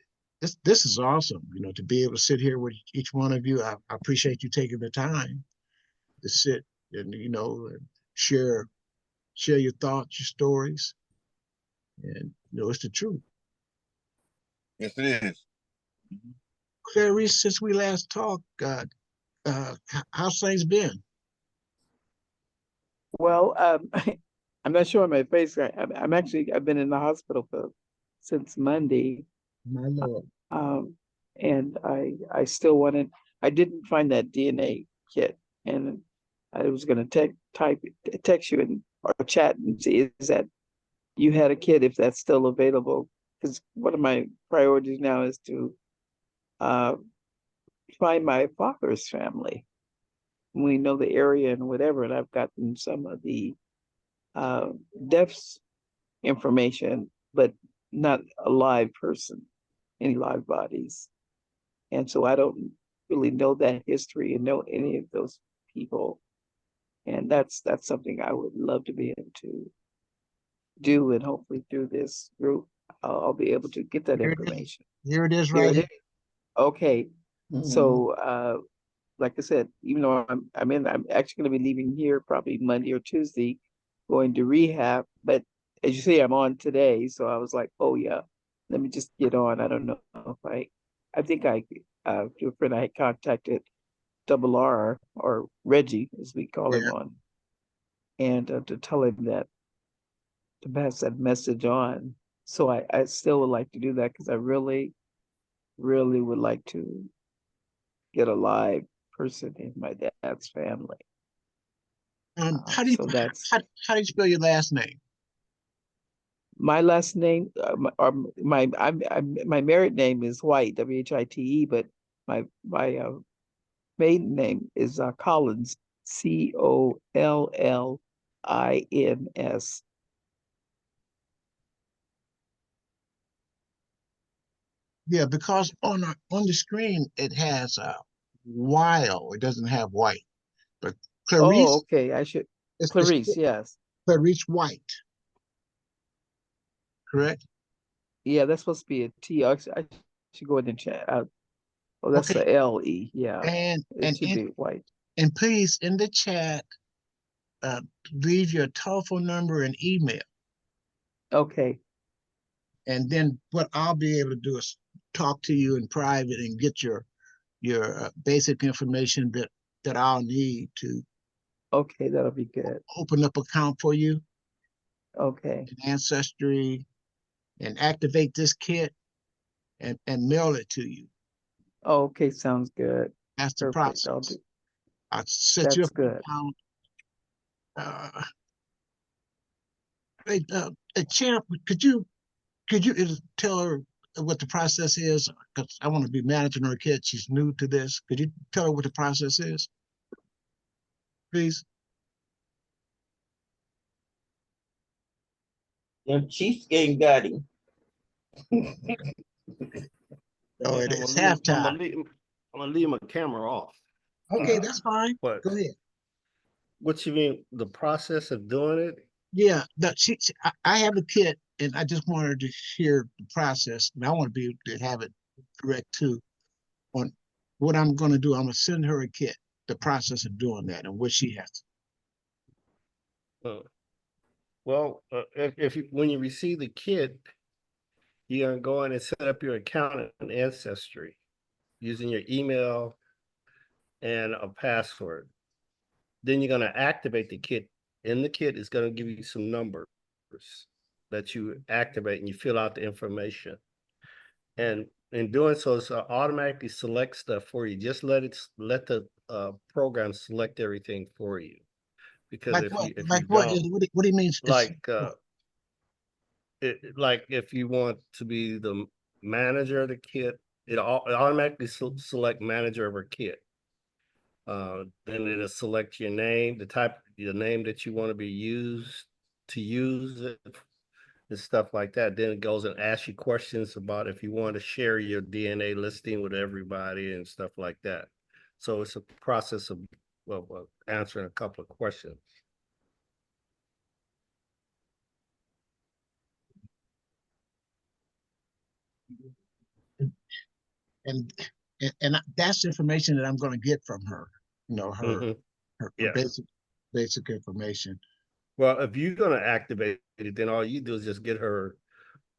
is awesome, to be able to sit here with each one of you. I appreciate you taking the time to sit and and share your thoughts, your stories, and it's the truth. Yes, it is. Clarice, since we last talked, how's things been? Well, I'm not showing my face. I've been in the hospital since Monday. My Lord. Um, and I still wanted, I didn't find that DNA kit, and I was going to text you or chat and see is that you had a kit, if that's still available. Because one of my priorities now is to uh, find my father's family. We know the area and whatever, and I've gotten some of the uh, deaths information, but not a live person, any live bodies. And so I don't really know that history and know any of those people. And that's something I would love to be able to do. And hopefully through this group, I'll be able to get that Here it is. information. Here it is, Here right it here. is. Okay. Mhm. So like I said, even though I'm actually going to be leaving here probably Monday or Tuesday, going to rehab. But as you see, I'm on today, so I was like, oh yeah, let me just get on. I don't know if I think to a friend I had contacted Double R or Reggie, as we call him Yeah. on, and to tell him that to pass that message on. So I still would like to do that because I really, really would like to get a live person in my dad's family. How do you So that's how do you spell your last name? my last name, my married name is White, White, but my maiden name is Collins, Collins. Yeah, because on the screen it has Wild. It doesn't have White. But Oh, Clarice okay. I should is Clarice, yes. Clarice White, correct? Yeah, that's supposed to be a T. I should go in and chat. Oh, that's Okay. the LE. Yeah, And it should be White. please in the chat uh, leave your telephone number and email. Okay. And then what I'll be able to do is talk to you in private and get your basic information that I'll need to Okay, that'll be good. open up account for you Okay. in Ancestry and activate this kit and mail it to you. Okay, sounds good. That's the Perfect. I'll do. process. I'll set you up That's an good. account. Uh, hey, Champ, could you tell her what the process is? Because I want to be managing her kid. She's new to this. Could you tell her what the process is, please? Them Chiefs game got him. Oh, And it's halftime. I'm gonna leave my camera off. Okay, that's fine. But Go ahead. what you mean, the process of doing it? Yeah, I have a kit, and I just wanted to hear the process, and I want to be able to have it correct too. On what I'm going to do, I'm going to send her a kit, the process of doing that, and what she has. Uh, well, if you, when you receive the kit, you're gonna go in and set up your account in Ancestry using your email and a password. Then you're gonna activate the kit. In the kit, it's gonna give you some numbers that you activate and you fill out the information. And in doing so, it's automatically select stuff for you. Just let the program select everything for you. Because Like if what? you Like what? don't, What do you mean specific? like like if you want to be the manager of the kit, it automatically select manager of a kit. Then it'll select your name, your name that you want to be used to use it and stuff like that. Then it goes and asks you questions about if you want to share your DNA listing with everybody and stuff like that. So it's a process of answering a couple of questions. And and that's information that I'm going to get from her. You know, her Yes. basic information. Well, if you're gonna activate it, then all you do is just get her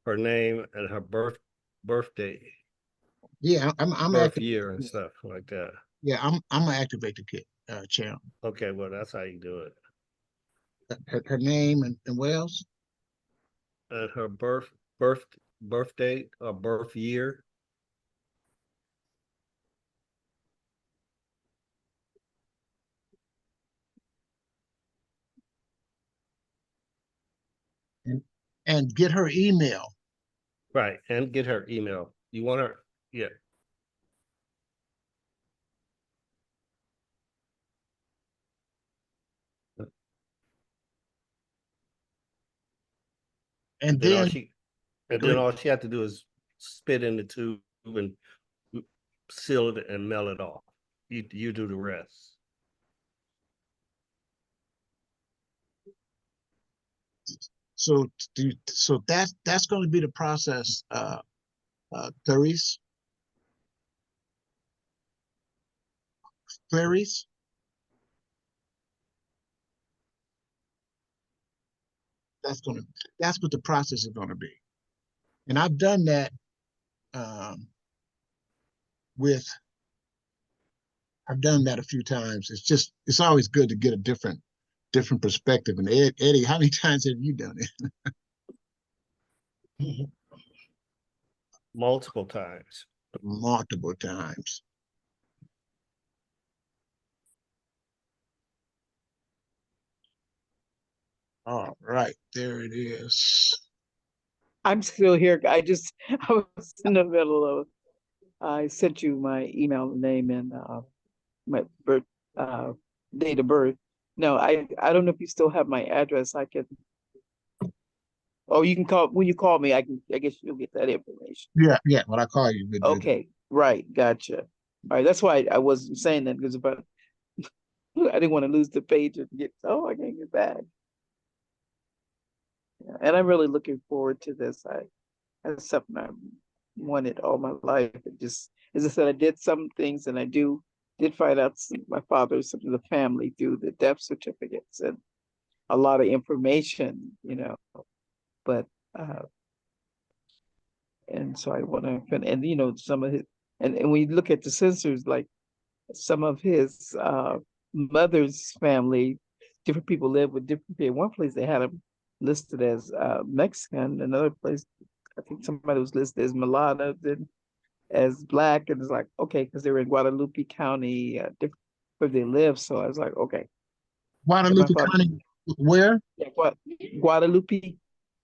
name and her birthday, Yeah, I'm birth active. year and stuff like that. Yeah, I'm gonna activate the kit channel. Okay, well that's how you do it. Her name and what else? And her birth date or birth year. And and get her email. Right, and get her email. You want her, yeah. And Then all then she and go then ahead. all she had to do is spit in the tube and seal it and mail it off. You do the rest. So that's going to be the process, Clarice. Clarice. That's what the process is going to be. And I've done that um, with I've done that a few times. It's always good to get a different perspective. And Eddie, how many times have you done it? Multiple times. Multiple times. All right, there it is. I'm still here. I was in the middle of, I sent you my email name and my birth, uh, date of birth. No, I don't know if you still have my address. I can, oh, you can call, when you call me, I guess you'll get that information. Yeah, yeah. When I call you, we'll do that. Okay, right, gotcha. All right, that's why I wasn't saying that because about I didn't want to lose the page and get, oh, I can't get back. Yeah, and I'm really looking forward to this. That's something I wanted all my life. It just, as I said, I did some things, and did find out my father, some of the family through the death certificates and a lot of information, But uh, and so I want to, and some of his, and when you look at the censors, like some of his mother's family, different people live with different people. One place they had him listed as Mexican, another place I think somebody was listed as mulatto, then as black, and it's like, okay, because they were in Guadalupe County, different where they live. So I was like, okay. And my Guadalupe father, County, where? yeah, Guadalupe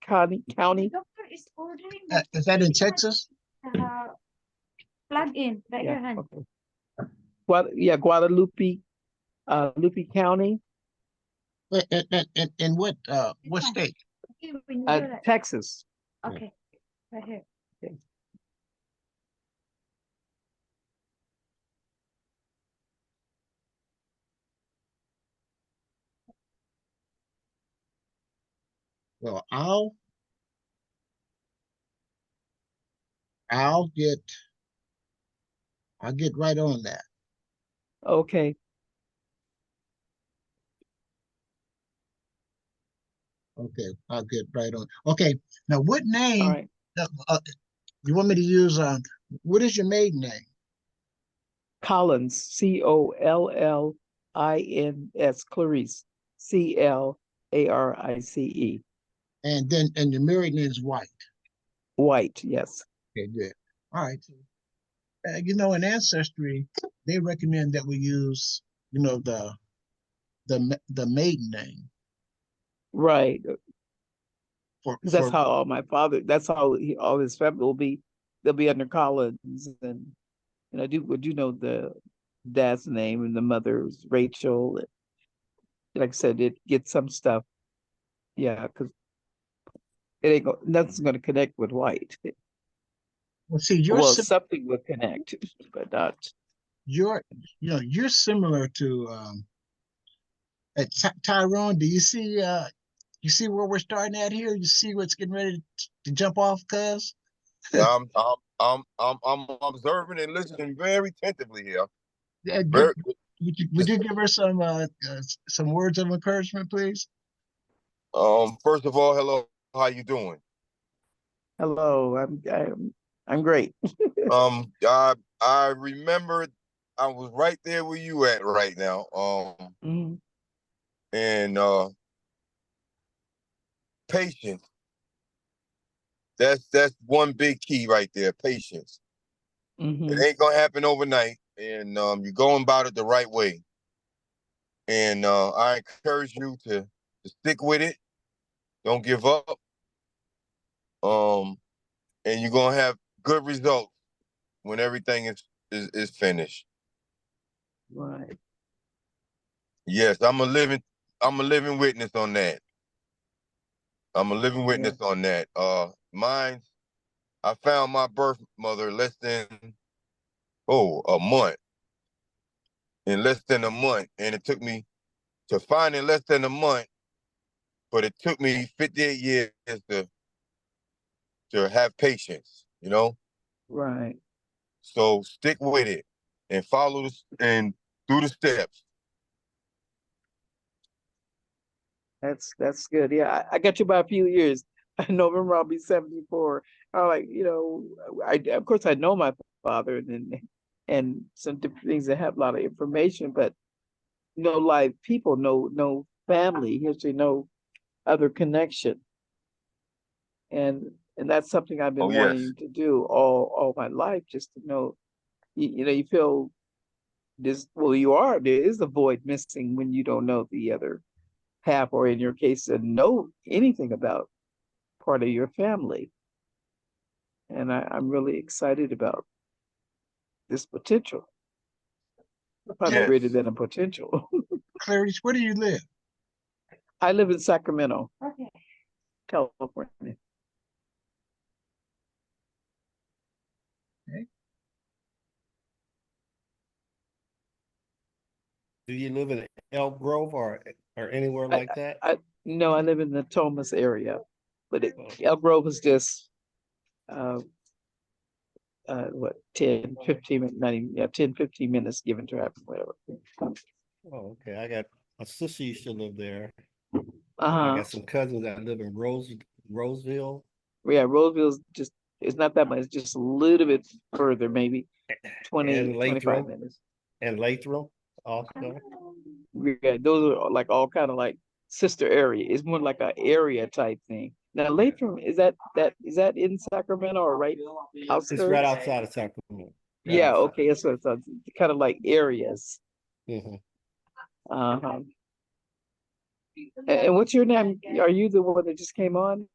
County. Doctor is ordering Is that in Texas? plug in, right your Yeah, hand. okay. Guadalupe, Lupe County, In what fine. state? Okay, when you do that. Texas. Okay, right here. Okay. Well, I'll get I'll get right on that. Okay. Okay, I'll get right on. Okay, now what All name right. You want me to use what is your maiden name? Collins, Collins, Clarice, Clarice. And your married name is White. White, yes. Okay, good. All right. In Ancestry, they recommend that we use, the maiden name Right. for Because that's for how that's how all his family will be. They'll be under Collins, and I do know the dad's name and the mother's Rachel. Like I said, it gets some stuff. Yeah, because nothing's gonna connect with White. well, see, Well, something will connect, but not. you're similar to Tyrone. Do you see where we're starting at here? You see what's getting ready to jump off, cuz? I'm observing and listening very attentively here. Yeah, Very, would you give her some words of encouragement, please? first of all, hello, how you doing? Hello, I'm great. I remembered I was right there where you at right now. Mhm. And patience. That's one big key right there. Patience. It Mhm. ain't gonna happen overnight, and you're going about it the right way. And I encourage you to stick with it. Don't give up. Um, and you're gonna have good results when everything is finished. Right. Yes, I'm a living witness on that. I'm a living Yeah. witness on that. Mine, I found my birth mother less than a month. In less than a month, and it took me to find in less than a month, but it took me 58 years to have patience. Right. So stick with it and and do the steps. That's good. Yeah, I got you by a few years. In November I'll be 74. I like, I of course I know my father and some different things that have a lot of information, but no live people, no family history, no other connection. And that's something I've Oh been yes. wanting to do all my life, just to know, you feel this, well, there is a void missing when you don't know the other half, or in your case, to know anything about part of your family. And I'm really excited about this potential, probably Yes. greater than a potential. Clarice, where do you live? I live in Sacramento, Okay. California. Okay. Do you live in Elk Grove or anywhere I, like that? no, I live in the Thomas area, but Elk Grove is just uh, what, 10, 15 minutes, not even, yeah, 10, 15 minutes given traffic, whatever. Oh, okay. I got a sister used to live there. I Uh-huh. got some cousins that live in Roseville. Yeah, Roseville's just, it's not that much, it's just a little bit further, maybe 20, And 25 Lathrop minutes. and Lathrop also. Yeah, those are like all kind of like sister area. It's more like a area type thing. Now, Latham, is that in Sacramento or right It's right outskirts? outside of Sacramento. Right Yeah, outside. okay, it's kind of like areas. Mhm. Uh-huh. And what's your name? Are you the one that just came on?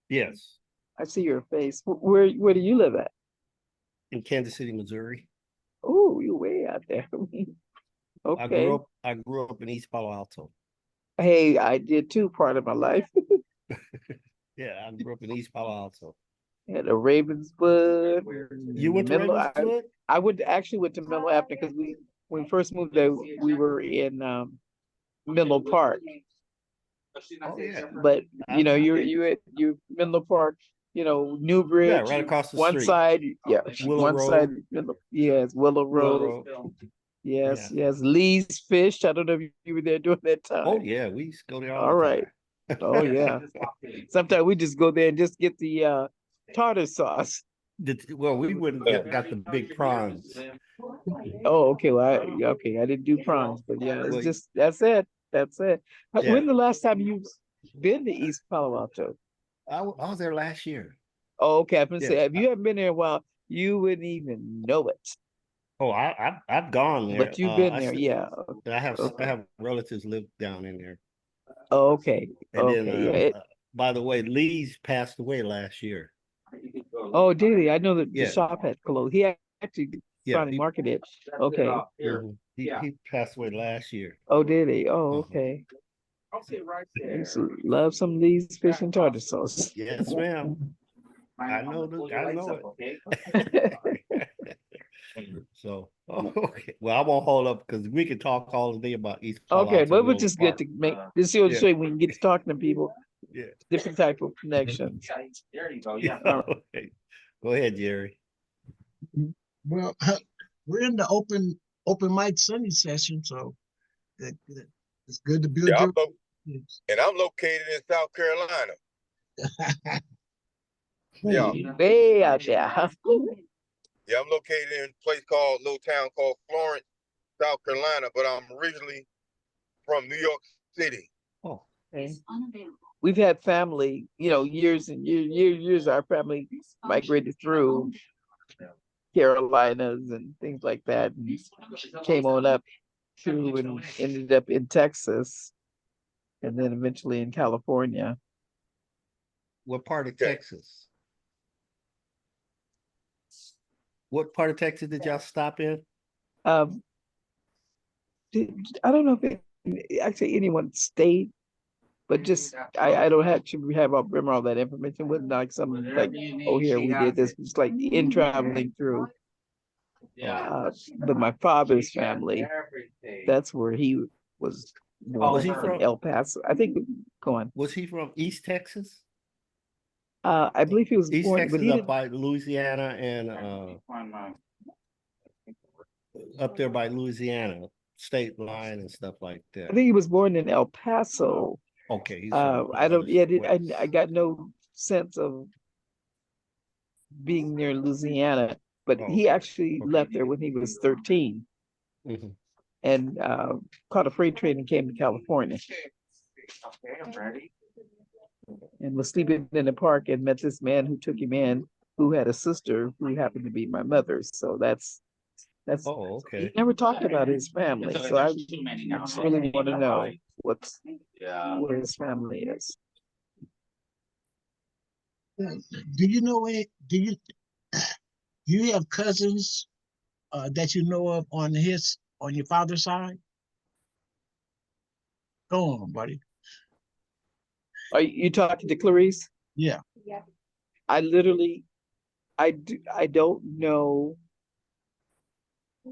Yes, I see your face. Where do you live at? in Kansas City, Missouri. Oh, you way out there. I grew Okay. up. I grew up in East Palo Alto. Hey, I did too, part of my life. Yeah, I grew up in East Palo Alto. At a Ravenswood, You went to Menlo. Ravenswood? I would actually went to Menlo Avenue because when we first moved there, we were in Menlo Park. Oh yeah. But I, you Menlo Park, New yeah, Bridge, right across the one street. side, yeah, Willow one side, Road. yes, Willow Willow Road, Road. yes, Yeah. yes, Lee's Fish. I don't know if you were there during that Oh time. yeah, we used to go there all All the right. time. Oh yeah. Sometimes we just go there and just get the tartar sauce. Well, we wouldn't got the big prawns. Oh, okay. Well, okay. I didn't do prawns, but yeah, it's Well, just that's it. That's it. Yeah. When the last time you've been to East Palo Alto? I was there last year. Oh, okay. I'm gonna say, Yes. if you haven't been there in a while, you wouldn't even know it. Oh, I've gone there. But you've been I there, st- yeah. I Okay. have relatives live down in there. Oh, okay. And Okay. then, Yeah. by the way, Lee's passed away last year. Oh, did he? I know that the Yeah. shop had closed. He actually Yeah, finally marketed. Okay. he passed away last year. Oh, did he? Oh, Uh-huh. okay. I used to love some of these fish and tartar sauce. Yes, ma'am. I know it. So, okay. Well, I won't hold up because we could talk all day about East Palo Okay, Alto but it was Grove just good Park. to make this show Yeah. so we can get to talking to people, Yeah. different type of connections. Okay. Go ahead, Jerry. Well, we're in the open mic Sunday session, so it's good to build Yeah, your. I'm located in South Carolina. Yeah. Way out there. Huh? Yeah, I'm located in a little town called Florence, South Carolina, but I'm originally from New York City. Oh, Okay. We've had family, years and years. Our family migrated through Carolinas and things like that, and came on up through and ended up in Texas, and then eventually in California. what part of Okay. Texas? What part of Texas did y'all stop in? Um, I don't know if it actually anyone stayed, but just I don't actually remember all that information. Wasn't like something like, oh, here we did this. It's like in traveling through. But my father's family, that's where he was born. Was he in from- El Paso? I think. Go on. Was he from East Texas? I believe he was East born, Texas but he up didn't. by Louisiana and up there by Louisiana state line and stuff like I that. think he was born in El Paso. Okay, he's from I don't. Yeah, west. I got no sense of being near Louisiana, but Oh, he okay. actually Okay. left there when he was 13 Mhm. and caught a freight train and came to California and was sleeping in the park and met this man who took him in, who had a sister who happened to be my mother. So that's. Oh, okay. He never talked about his family, so I just really want to know where his family is. Do you know it? Do you have cousins that you know of on your father's side? Go on, buddy. Are you talking to Clarice? Yeah. I literally, I don't know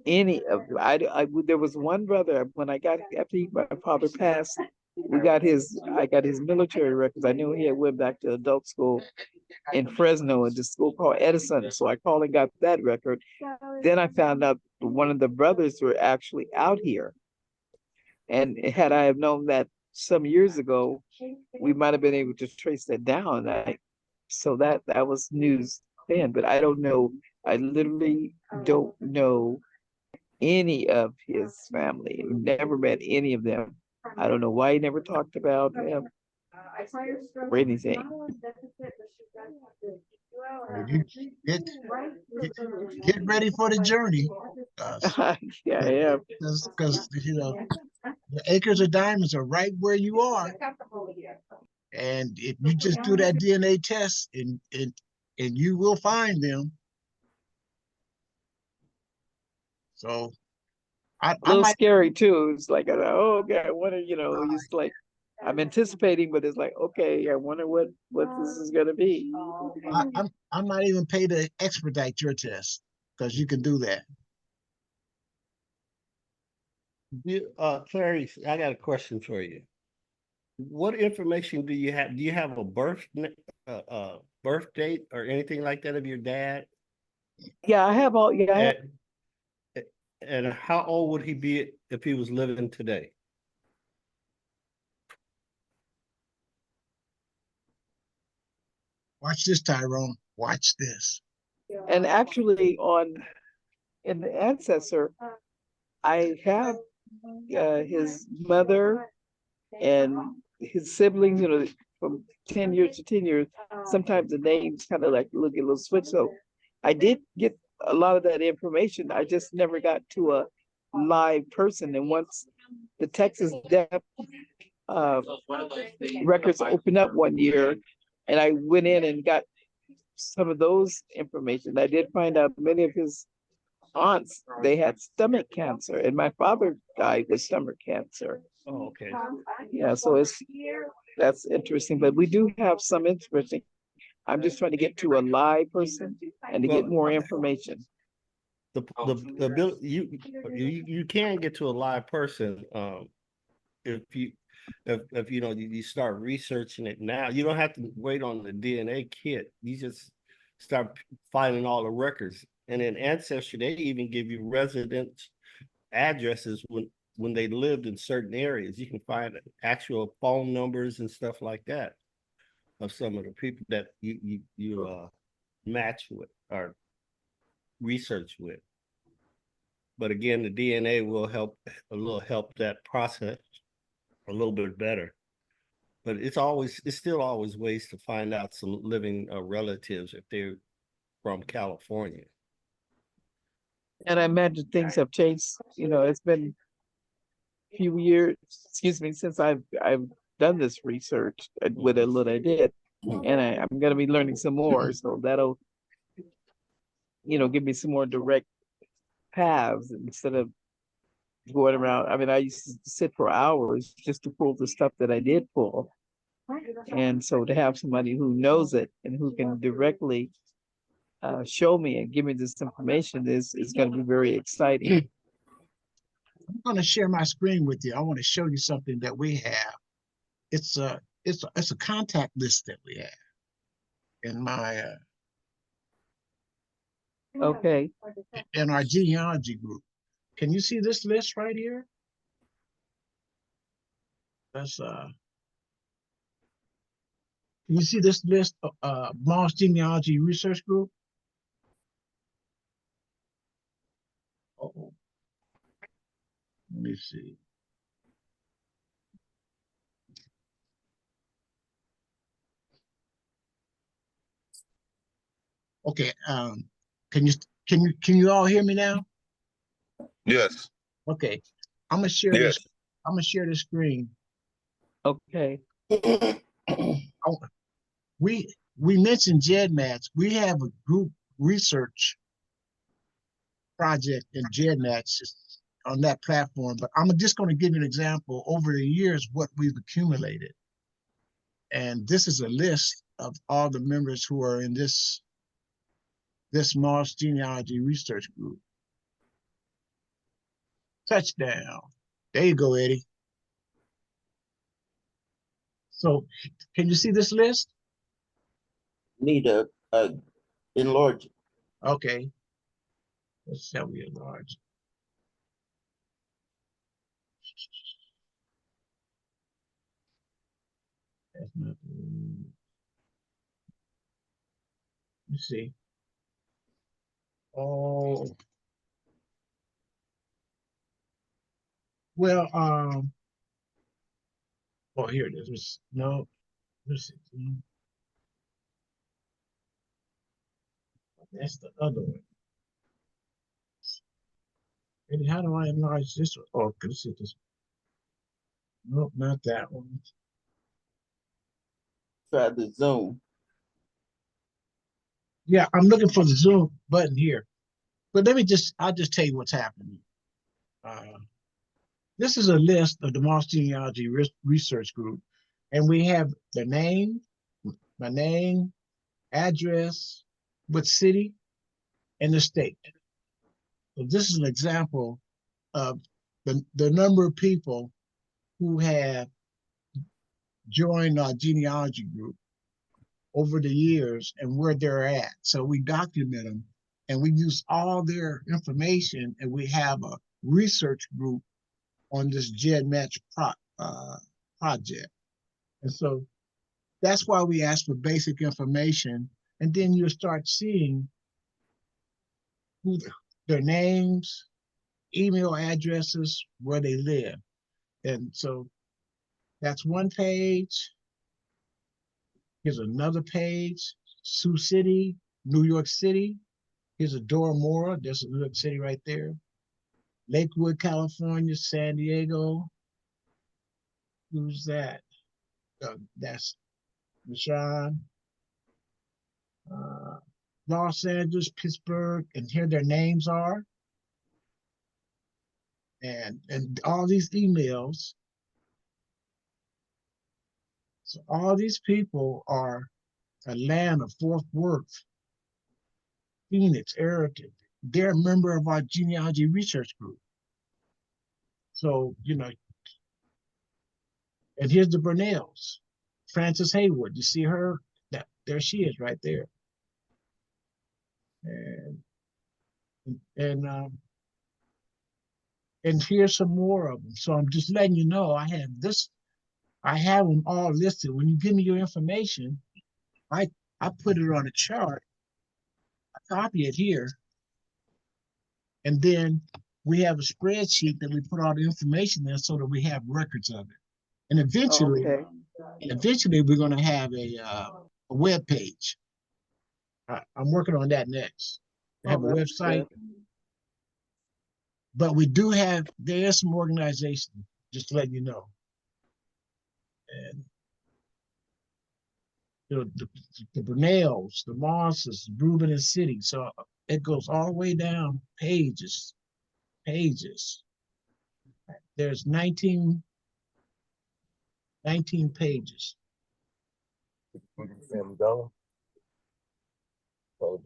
any of them. There was one brother when I got after my father passed. I got his military records. I knew he had went back to adult school in Fresno at the school called Edison. So I called and got that record. Then I found out one of the brothers were actually out here. And had I have known that some years ago, we might have been able to trace that down. So that was news then, but I don't know. I literally don't know any of his family. Never met any of them. I don't know why he never talked about them or anything. You get ready for the journey. Yeah, I am. Because the acres of diamonds are right where you are. And if you just do that DNA test and you will find them. So A little scary too. It's like, oh, okay, I wonder, it's like I'm anticipating, but it's like, okay, I wonder what this is gonna be. I might even pay to expedite your test because you can do that. Clarice, I got a question for you. What information do you have? Do you have a birth date or anything like that of your dad? Yeah, I have all. Yeah, I have, And how old would he be if he was living today? Watch this, Tyrone. Watch this. And actually, in the ancestor, I have his mother and his siblings, from 10 years to 10 years. Sometimes the names kind of like get a little switch. So I did get a lot of that information. I just never got to a live person. And once the Texas Death records opened up one year, and I went in and got some of those information, I did find out many of his aunts, they had stomach cancer, and my father died with stomach cancer. Oh, okay. Yeah, so that's interesting, but we do have some interesting. I'm just trying to get to a live person and to get Well, more information. The ability you can get to a live person if you start researching it now. You don't have to wait on the DNA kit. You just start finding all the records. And in Ancestry, they even give you resident addresses when they lived in certain areas. You can find actual phone numbers and stuff like that of some of the people that you match with or research with. But again, the DNA will help that process a little bit better. But it's still always ways to find out some living relatives if they're from California. And I imagine things have changed. It's been a few years, since I've done this research with a little I did, and I'm going to be learning some more. So that'll, give me some more direct paths instead of going around. I mean, I used to sit for hours just to pull the stuff that I did pull. And so to have somebody who knows it and who can directly show me and give me this information is going to be very exciting. I'm going to share my screen with you. I want to show you something that we have. It's a contact list that we have in my Okay. in our genealogy group. Can you see this list right here? That's can you see this list of Moss Genealogy Research Group? Oh, let me see. Okay, can you all hear me now? Yes. Okay, I'm gonna share Yes. this. I'm gonna share the screen. Okay. We mentioned GEDmatch. We have a group research project in GEDmatch on that platform, but I'm just going to give you an example over the years what we've accumulated. And this is a list of all the members who are in this Moss Genealogy Research Group. Touchdown. There you go, Eddie. So can you see this list? Need a enlarge. Okay. Let's see how we enlarge. That's not the, let's see. Oh, well, oh, here it is. No, let's see. That's the other one. And how do I enlarge this one? Oh, this is this. Nope, not that one. Try the Zoom. Yeah, I'm looking for the Zoom button here. But I'll just tell you what's happening. This is a list of the Moss Genealogy Research Group. And we have the name, my name, address, what city, and the state. So this is an example of the number of people who have joined our genealogy group over the years and where they're at. So we document them and we use all their information, and we have a research group on this GEDmatch project. And so that's why we ask for basic information And then you'll start seeing who their names, email addresses, where they live. And so that's one page. Here's another page, Sioux City, New York City. Here's Adora Mora, there's New York City right there. Lakewood, California, San Diego. Who's that? That's Rashawn. Uh, Los Angeles, Pittsburgh, and here their names are. And all these emails. So all these people are Atlanta, Fort Worth, Phoenix, Erica. They're a member of our genealogy research group. So, you know, and here's the Burnells. Frances Hayward, you see her? That there she is right there. And and um, and here's some more of them. So I'm just letting you know I have them all listed. When you give me your information, I I put it on a chart, I copy it here, and then we have a spreadsheet that we put all the information in so that we have records of it. And Okay. eventually we're going to have a web page. I'm working on that next. I have a That's website, good. but we do have, there's some organization, just to let you know. And you know, the Brunels, the Mosses, Reuben and City. So it goes all the way down pages. There's 19 pages. Family Dollar. Oh,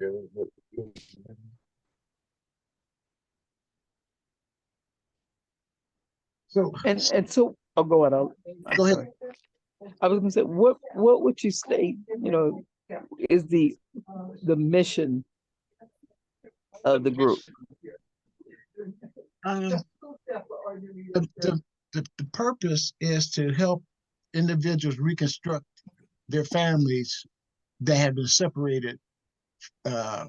So And so I'll go on. I'm go ahead. sorry. I was gonna say, what would you say, is the mission of the group? Um, the, the, the purpose is to help individuals reconstruct their families that have been separated uh,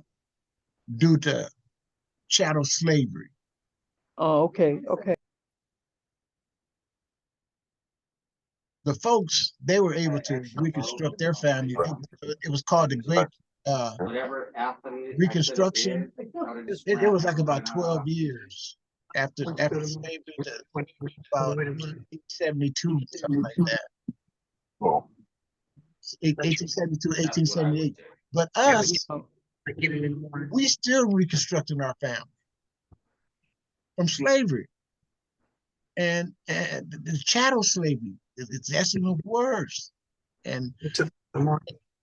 due to chattel slavery. Oh, okay, okay. The folks, they were able to reconstruct their family. It was called the Great uh, Reconstruction. It was like about 12 years after slavery to about 1872, something like that. 1872, 1878. But us, we still reconstructing our family from slavery. And the chattel slavery, that's even worse. And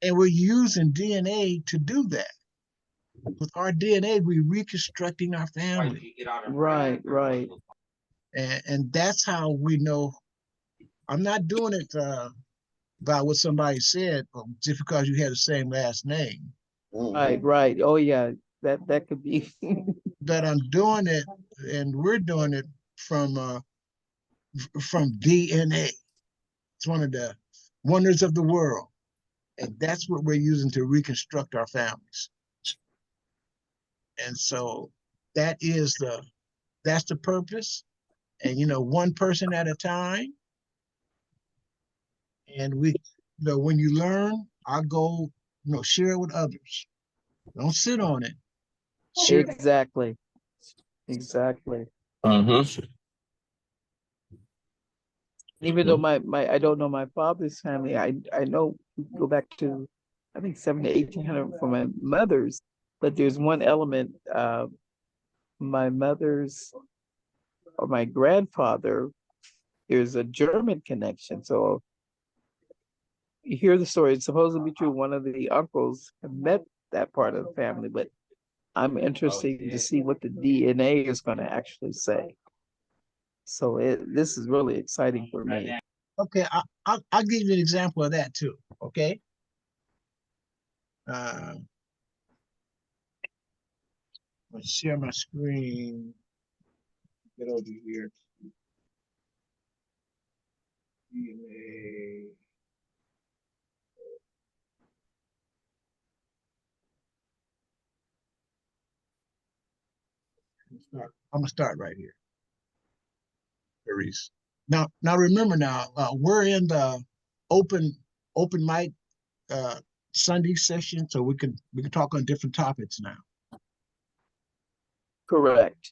we're using DNA to do that. With our DNA, we're reconstructing our family. Right, right. And that's how we know. I'm not doing it by what somebody said, just because you had the same last name. Right, right. Oh yeah, that could be. But I'm doing it, and we're doing it from DNA. It's one of the wonders of the world, and that's what we're using to reconstruct our families. And so that's the purpose. And one person at a time. And when you learn, I go, share it with others. Don't sit on it. Share it. Exactly. Exactly. Even though my I don't know my father's family, I know go back to I think 1800 for my mother's, but there's one element, my mother's or my grandfather, there's a German connection. So you hear the story, it's supposed to be true. One of the uncles had met that part of the family, but I'm interested to see what the DNA is going to actually say. So this is really exciting for me. Okay, I'll give you an example of that too. Okay. Let's share my screen. Get over here. DNA. I'm gonna start right here, Therese. Now remember we're in the open open mic uh, Sunday session, so we can talk on different topics now. Correct.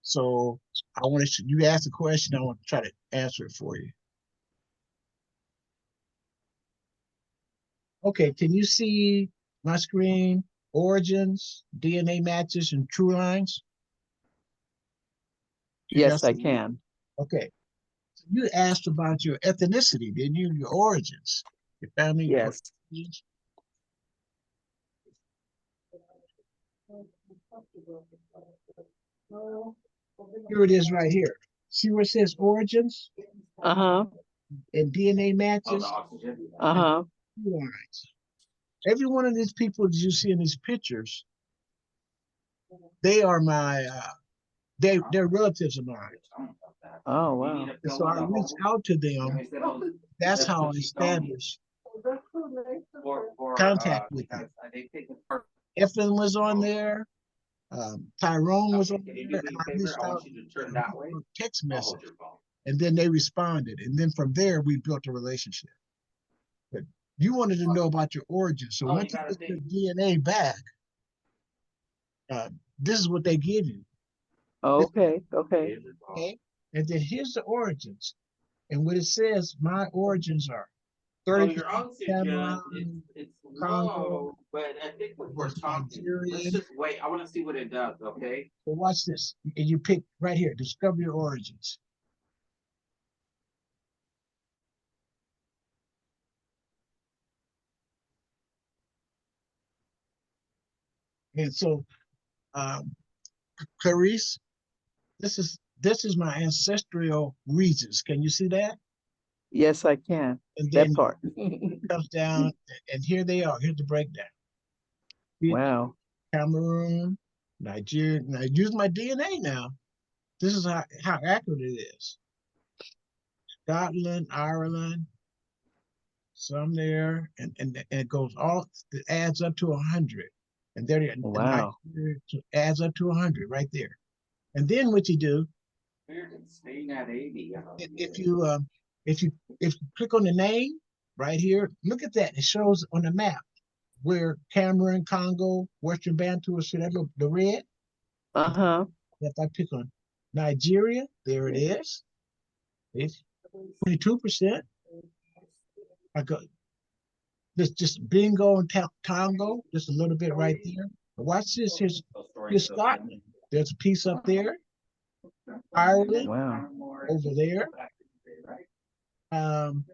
So I want to you ask a question, I want to try to answer it for you. Okay, can you see my screen? Origins, DNA matches, and true lines. Yes, I can. Okay. So you asked about your ethnicity, didn't you? Your origins, your family. Yes. Origins. Here it is right here. See where it says origins Uh-huh. and DNA matches? Uh-huh. True lines. Every one of these people that you see in these pictures, they are my they're relatives of mine. Oh, wow. And so I reach out to them. That's how I establish contact with them. Eflin was on there. Tyrone was on there. And I reached out text message, and then they responded. And then from there, we built a relationship. But you wanted to know about your origin. So once you get your DNA back, this is what they give you. Okay. Okay. Okay. And then here's the origins. And what it says, my origins are 30% Cameroon, Congo, but I think what we're there's talking, let's Nigerian. just wait. I want to see what it does, okay? So watch this. And you pick right here, discover your origins. And so, Clarice, this is my ancestral regions. Can you see that? Yes, I can. And That then part. it comes down, and here they are. Here's the breakdown. Wow. Cameroon, Nigeria. Now use my DNA now. This is how accurate it is. Scotland, Ireland, some there, and it goes all, it adds up to 100. And there, and Wow. Nigeria adds up to 100 right there. And then what you do, Staying at 80. if you if you click on the name right here, look at that. It shows on the map where Cameroon, Congo, Western Bantu, see that look the red? Uh-huh. If I pick on Nigeria, there it is. It's 22%. I go this just bingo and Congo, just a little bit right there. But watch this. Here's Scotland. There's a piece up there. Ireland Wow. over there. Um,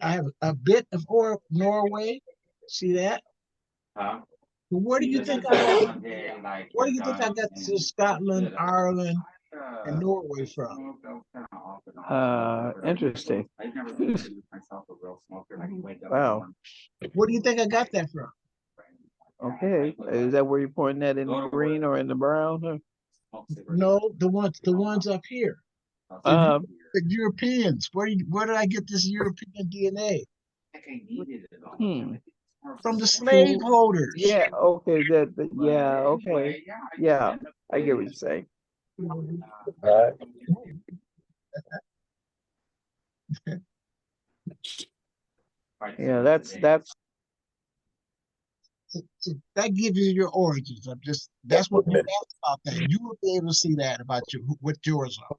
I have a bit of Norway. See that? Huh? But where do you think I got? Where do you think I got this Scotland, Ireland, and Norway from? Interesting. Wow. Where do you think I got that from? Okay. Is that where you're pointing at in the green or in the brown? Or? No, the ones up here. Um, The Europeans. Where did I get this European DNA? hmm. From the slaveholders. Yeah, okay, yeah, okay. Yeah, I get what you're saying. Yeah, that's So that gives you your origins. That's what you asked about that. You will be able to see that about what yours are.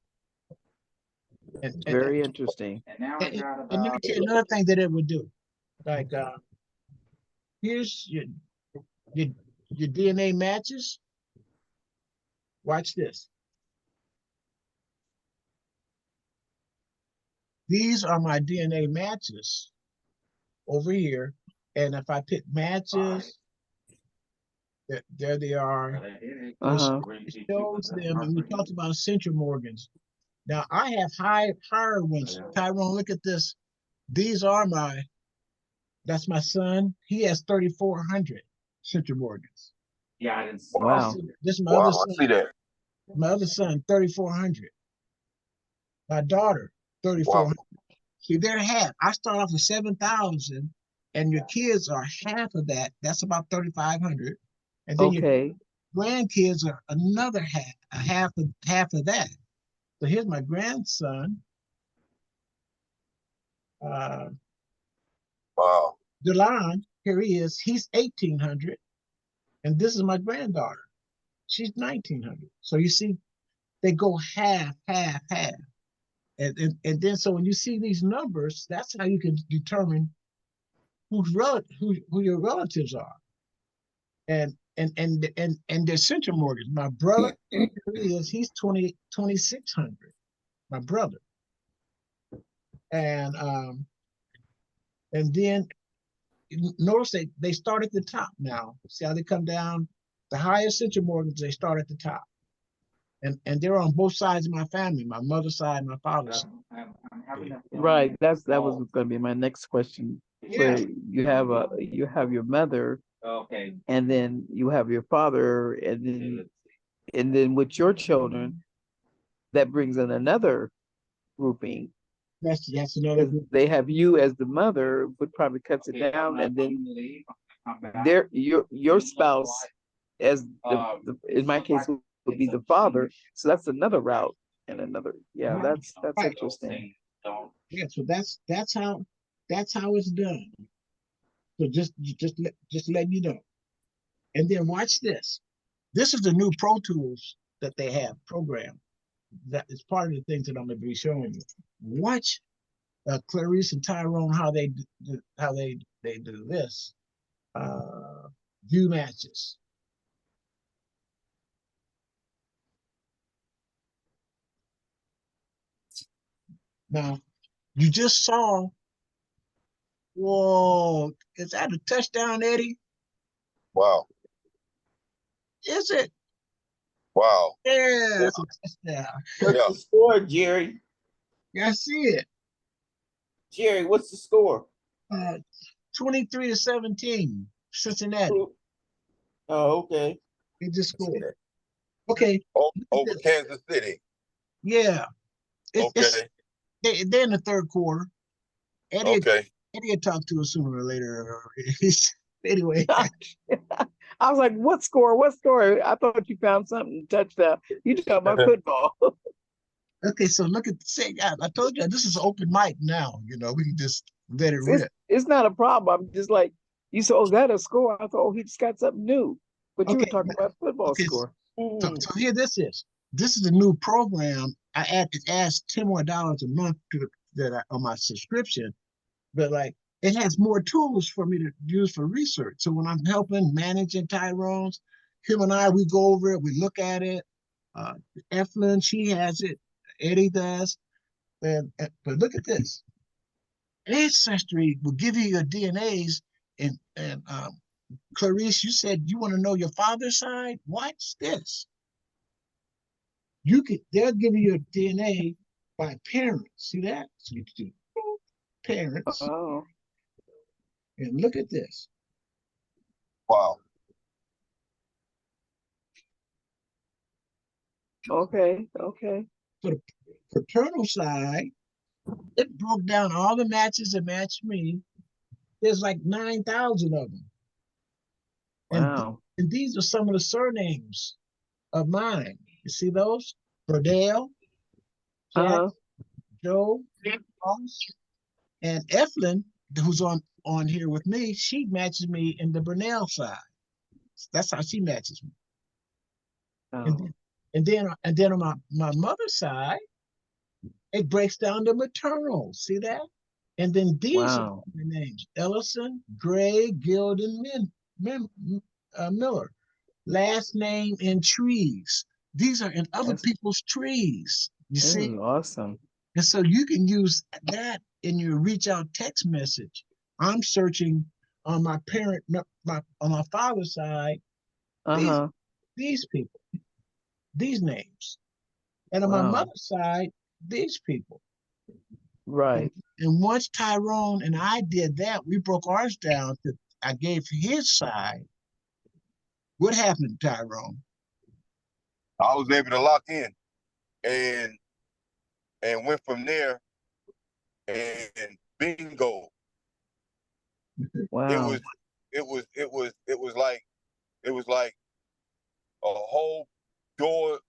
And, and, very interesting. And now I and, got and let me about tell you another thing that it would do. Like here's your your DNA matches. Watch this. These are my DNA matches over here. And if I pick matches, there they are. Uh-huh. It shows them, and we talked about centromorgans. Now I have higher ones. Tyrone, look at this. These are that's my son. He has 3,400 centromorgans. Yeah, I didn't see Wow. This is my Wow, other I son. see that. My other son, 3,400. My daughter, Wow. 3,400. See, they're half. I start off with 7,000, and your kids are half of that. That's about 3,500. And then Okay. grandkids are another half of that. So here's my grandson, uh, Wow. Delon. Here he is. He's 1,800, and this is my granddaughter. She's 1,900. So you see, they go half, half, half. And then so when you see these numbers, that's how you can determine who your relatives are. And their central mortgage. My brother he's 2,600. My brother. And then notice they start at the top now. See how they come down? The highest central mortgage, they start at the top. And they're on both sides of my family, my mother's side, my father's side. I'm having a feeling Right. That was Oh, going to be my next question. Yeah. Where you have your mother, okay. and then you have your father, and then with your children, that brings in another grouping. That's another Because group. they have you as the mother, but probably cuts it down, and then your spouse as the in my case would be the father. So that's another route and another. Yeah, that's Right. interesting. Yeah, so that's how it's done. So just let you know. And then watch this. This is the new Pro Tools that they have programmed. That is part of the things that I'm going to be showing you. Watch Clarice and Tyrone how they do this. View matches. Now you just saw. Whoa! Is that a touchdown, Eddie? Wow. Is it? Wow. Yeah, that's a touchdown. What's Yeah. the score, Jerry? Yeah, I see it. Jerry, what's the score? 23-17, Cincinnati. Oh, okay. They just scored. Okay. Over Kansas City. Yeah. It's Okay. they're in the third quarter. Eddie Okay. Eddie had talked to us sooner or later. Anyway. I was like, what score? What score? I thought you found something touchdown. You talking about football. Okay, so look at say I told you this is open mic now. We can just let it rip. It's not a problem. I'm just like, you said, oh, that a score? I thought, oh, he just got something new. But you were Okay. talking about football Okay. score. So here this is. This is a new program. It adds $10 more a month to on my subscription, but like it has more tools for me to use for research. So when I'm helping managing Tyrone's, him and I, we go over it, we look at it. Eflin, she has it. Eddie does. But look at this. Ancestry will give you your DNAs. And Clarice, you said you want to know your father's side? Watch this. They'll give you your DNA by parents. See that? So you do parents. Oh, And look at this. Wow. okay. Okay. For the paternal side, it broke down all the matches that matched me. There's like 9,000 of them. Wow. And these are some of the surnames of mine. You see those? Burdell, Jack, Uh-huh. Joe, Ross, and Eflin, who's on here with me, she matches me in the Burnell side. That's how she matches me. And Oh, then on my mother's side, it breaks down to maternal. See that? And then these are wow. the names: Ellison, Gray, Gilden, Miller. Last name in trees. These are in other That's people's trees. You this see? is awesome. And so you can use that in your reach out text message. I'm searching on my on my father's side, these Uh-huh. these people, these names. And on my Wow. mother's side, these people. And, Right. and once Tyrone and I did that, we broke ours down to I gave his side. What happened, Tyrone? I was able to lock in and went from there and bingo. It Wow. was it was it was it was like whole doors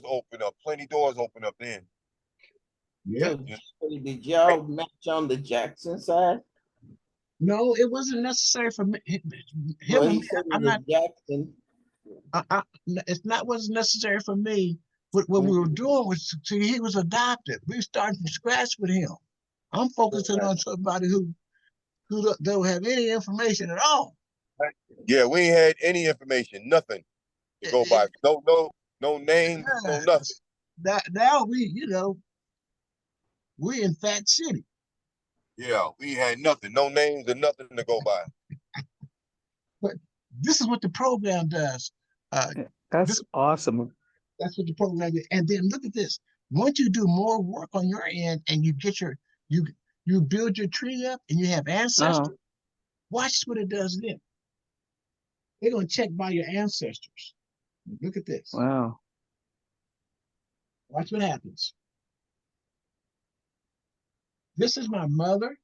open up, plenty doors open up then. Yeah. So did y'all match on the Jackson side? No, it wasn't necessary for me. Him Well, and he me. said it I'm was not. Jackson. It's not wasn't necessary for me. What we were doing was, see, he was adopted. We started from scratch with him. I'm focusing on somebody who don't have any information at all. Yeah, we ain't had any information, nothing to go by. No names, no nothing. Now we in Fat City. Yeah, we had nothing, no names and nothing to go by. But this is what the program does. That's awesome. That's what the program does. And then look at this. Once you do more work on your end and you get you you build your tree up and you have ancestors, watch what it does then. They're gonna check by your ancestors. Look at this. Wow. Watch what happens. This is my mother,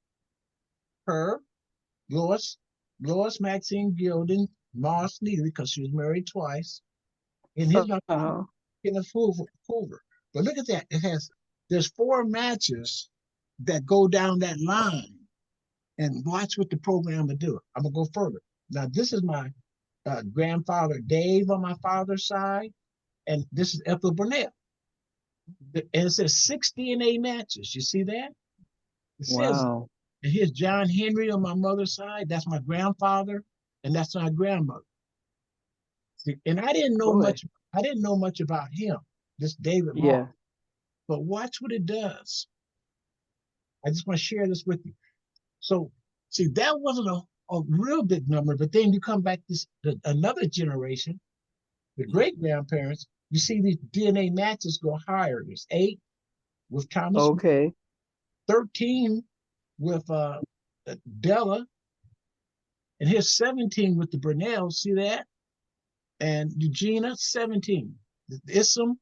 her, Lois Maxine Gilding, Moss Neely, because she was married twice. And here's my Kenneth Hoover. But look at that. There's 4 matches that go down that line. And watch what the program will do. I'm gonna go further. Now, this is my grandfather Dave on my father's side, and this is Ethel Burnell. And it says 6 DNA matches. You see that? It says, Wow. and here's John Henry on my mother's side. That's my grandfather, and that's my grandmother. See, and I didn't know Boy. much. I didn't know much about him, this David Moss. Yeah. But watch what it does. I just want to share this with you. So, see, that wasn't a real big number, but then you come back another generation, the great grandparents, you see these DNA matches go higher. There's 8 with Thomas, Okay. 13 with Della, and here's 17 with the Brunels. See that? And Eugenia, 17. Issam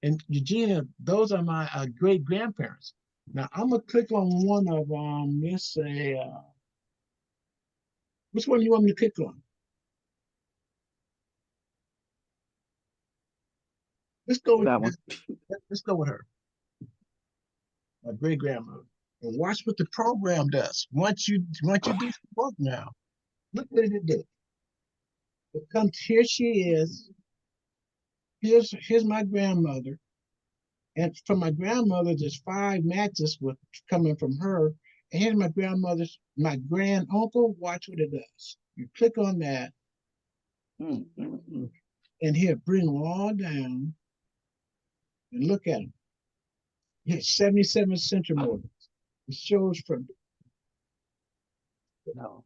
and Eugenia, those are my great grandparents. Now I'm gonna click on one of them. Let's say, which one do you want me to click on? Let's go with That one. let's go with her, my great grandmother, and watch what the program does. Once you do some work now, look what it did. It comes here. She is. Here's my grandmother, and from my grandmother, there's 5 matches with coming from her. And here's my grand uncle. Watch what it does. You click on that, and here bring them all down, and look at them. Here's 77 centimorgans. It shows from, No.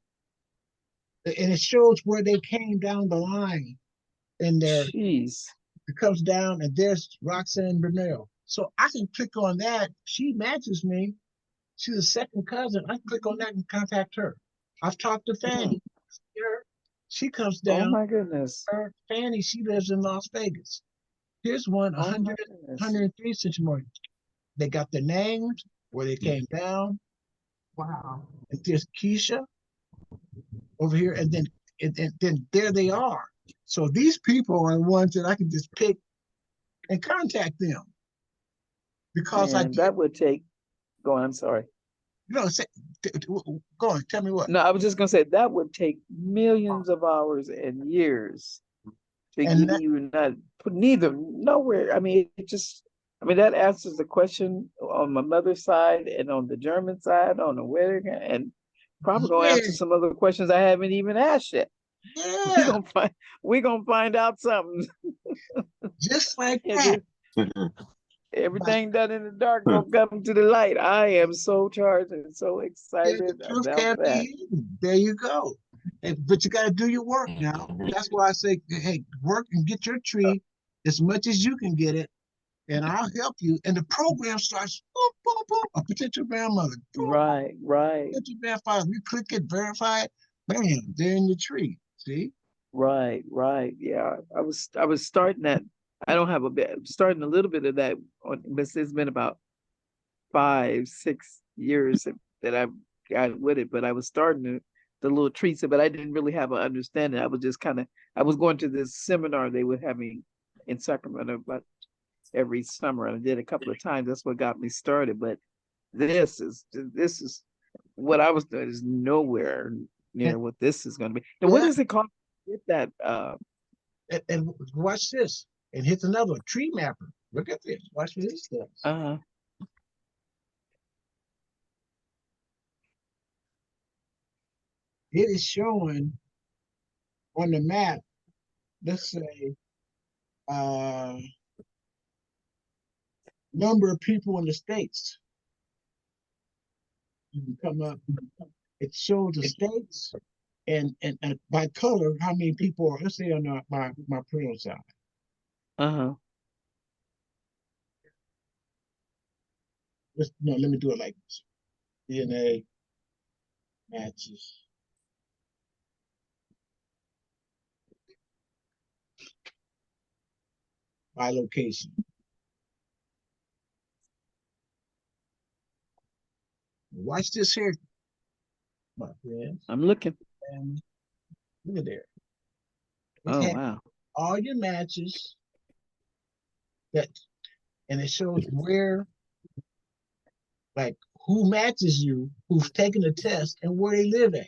and it shows where they came down the line, and Jeez. it comes down, and there's Roxanne Bernal. So I can click on that. She matches me. She's a second cousin. I click on that and contact her. I've talked to Fanny. She comes Oh down. my goodness. Her Fanny, she lives in Las Vegas. Here's one, Oh my 100, goodness. 103 centimorgans. They got their names, where they came down. Wow. And there's Keisha over here, and then there they are. So these people are the ones that I can just pick and contact them, because I Man, get, that would take. Go on. I'm sorry. say, go on, tell me what. No, I was just gonna say that would take millions of hours and years to And get you not put neither nowhere. I mean, it just. I mean, that answers the question on my mother's side and on the German side, on the wedding, and probably gonna yeah, answer some other questions I haven't even asked yet. We yeah, gonna find we gonna find out something. just like And that. everything done in the dark gonna come to the light. I am so charged and so Yeah, the excited truth about can't that. be hidden. There you go. But you got to do your work now. That's why I say, hey, work and get your tree as much as you can get it, and I'll help you. And the program starts, boom, boom, boom, a potential grandmother, boom, Right, right, potential grandfather. You click it, verify it, bam, they're in your tree. See? right, right. Yeah, I was starting that. I don't have a bit. Starting a little bit of that, but it's been about 5, 6 years that I've got with it. But I was starting to the little treats, but I didn't really have an understanding. I was just I was going to this seminar they were having in Sacramento about every summer, and I did a couple of times. That's what got me started. But this is what I was doing is nowhere near And, what this is going to be. And what yeah, does it cost to get that? and watch this. And here's another one, tree mapper. Look at this. Watch what this does. It is showing on the map, let's say, number of people in the states. You can come up. It shows the states and by color how many people are. Let's say on my Pringle side. No, let me do it like this. DNA matches by location. Watch this here, my friends. I'm looking. And look at there. It Oh has wow. all your matches that, and it shows where, like, who matches you, who's taking the test, and where they live at.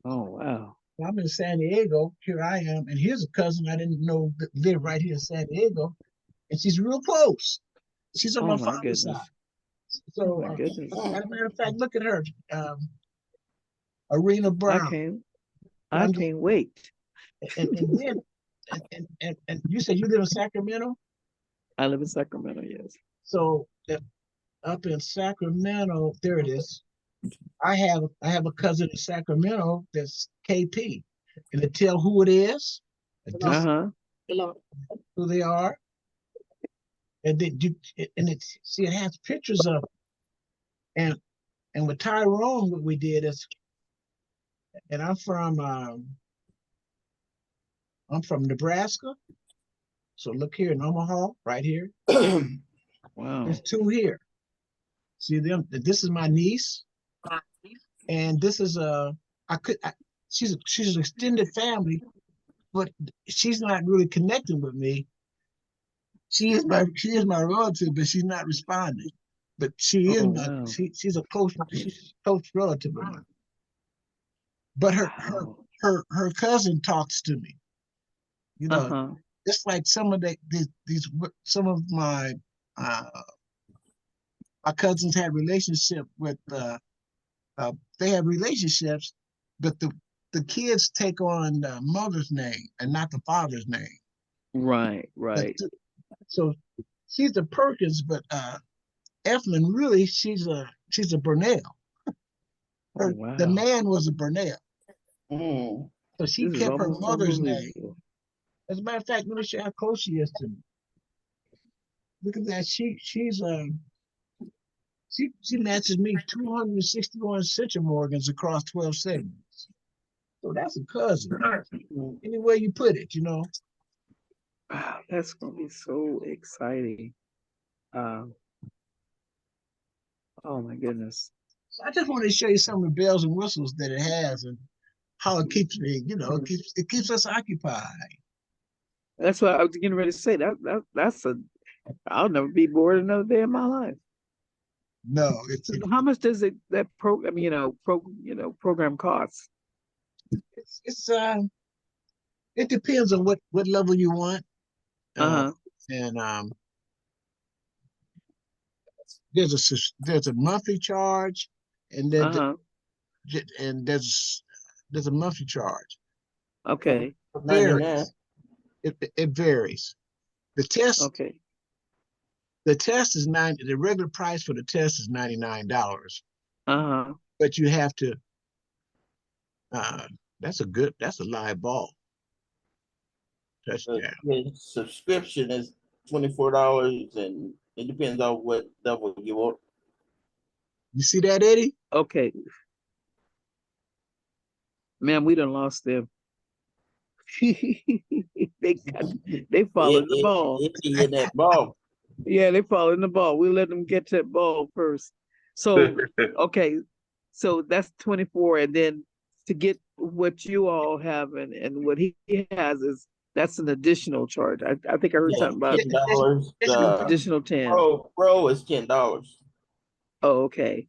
Oh wow. I'm in San Diego. Here I am, and here's a cousin I didn't know that lived right here in San Diego, and she's real close. She's on Oh my my father's side. goodness. Oh So, my goodness. as a matter of fact, look at her, Arena I Brown. can't. So I can't wait. and then and you said you live in Sacramento. I live in Sacramento. Yes. So up in Sacramento, there it is. I have a cousin in Sacramento that's KP, and it tell who it is, who they are, and then see it has pictures of, and with Tyrone, what we did is, and I'm from Nebraska, so look here in Omaha, right here. Wow. There's two here. See them? This is my niece, and this is she's an extended family, but she's not really connecting with me. She is my relative, but she's not responding. But she is Oh my wow. she's a close relative of mine. But Wow. her cousin talks to me. You know, Uh-huh. just like some of these some of uh my cousins had relationship with they have relationships, but the kids take on the mother's name and not the father's name. Right, But right. so she's a Perkins, but Eflin really she's a Burnell. Oh The wow. man was a Burnell, Mm. so she This is kept her almost mother's name. unbelievable. As a matter of fact, let me show you how close she is to me. Look at that. She matches me 261 centimorgans across 12 segments. So that's a cousin. Any way you put it, you know. Wow, that's gonna be so exciting. Um, oh my goodness. So I just wanted to show you some of the bells and whistles that it has and how it keeps me, it keeps us occupied. That's what I was getting ready to say. That's I'll never be bored another day in my life. No, So how much does that program, program cost? it's it depends on what level you want. Uh-huh. And there's a monthly charge, and then Uh-huh. and there's a monthly charge. Okay. It 99. varies. It varies. The test Okay. the test is the regular price for the test is $99, Uh-huh. but you have to that's a live ball touchdown. The subscription is $24, and it depends on what level you want. You see that, Eddie? Okay. Man, we done lost them. They followed the ball. It be in that ball. Yeah, they followed the ball. We let them get to that ball first. So okay, so that's 24, and then to get what you all have and what he has is that's an additional charge. I think I heard Yeah, something about $10. additional 10. Pro is $10. Oh, okay.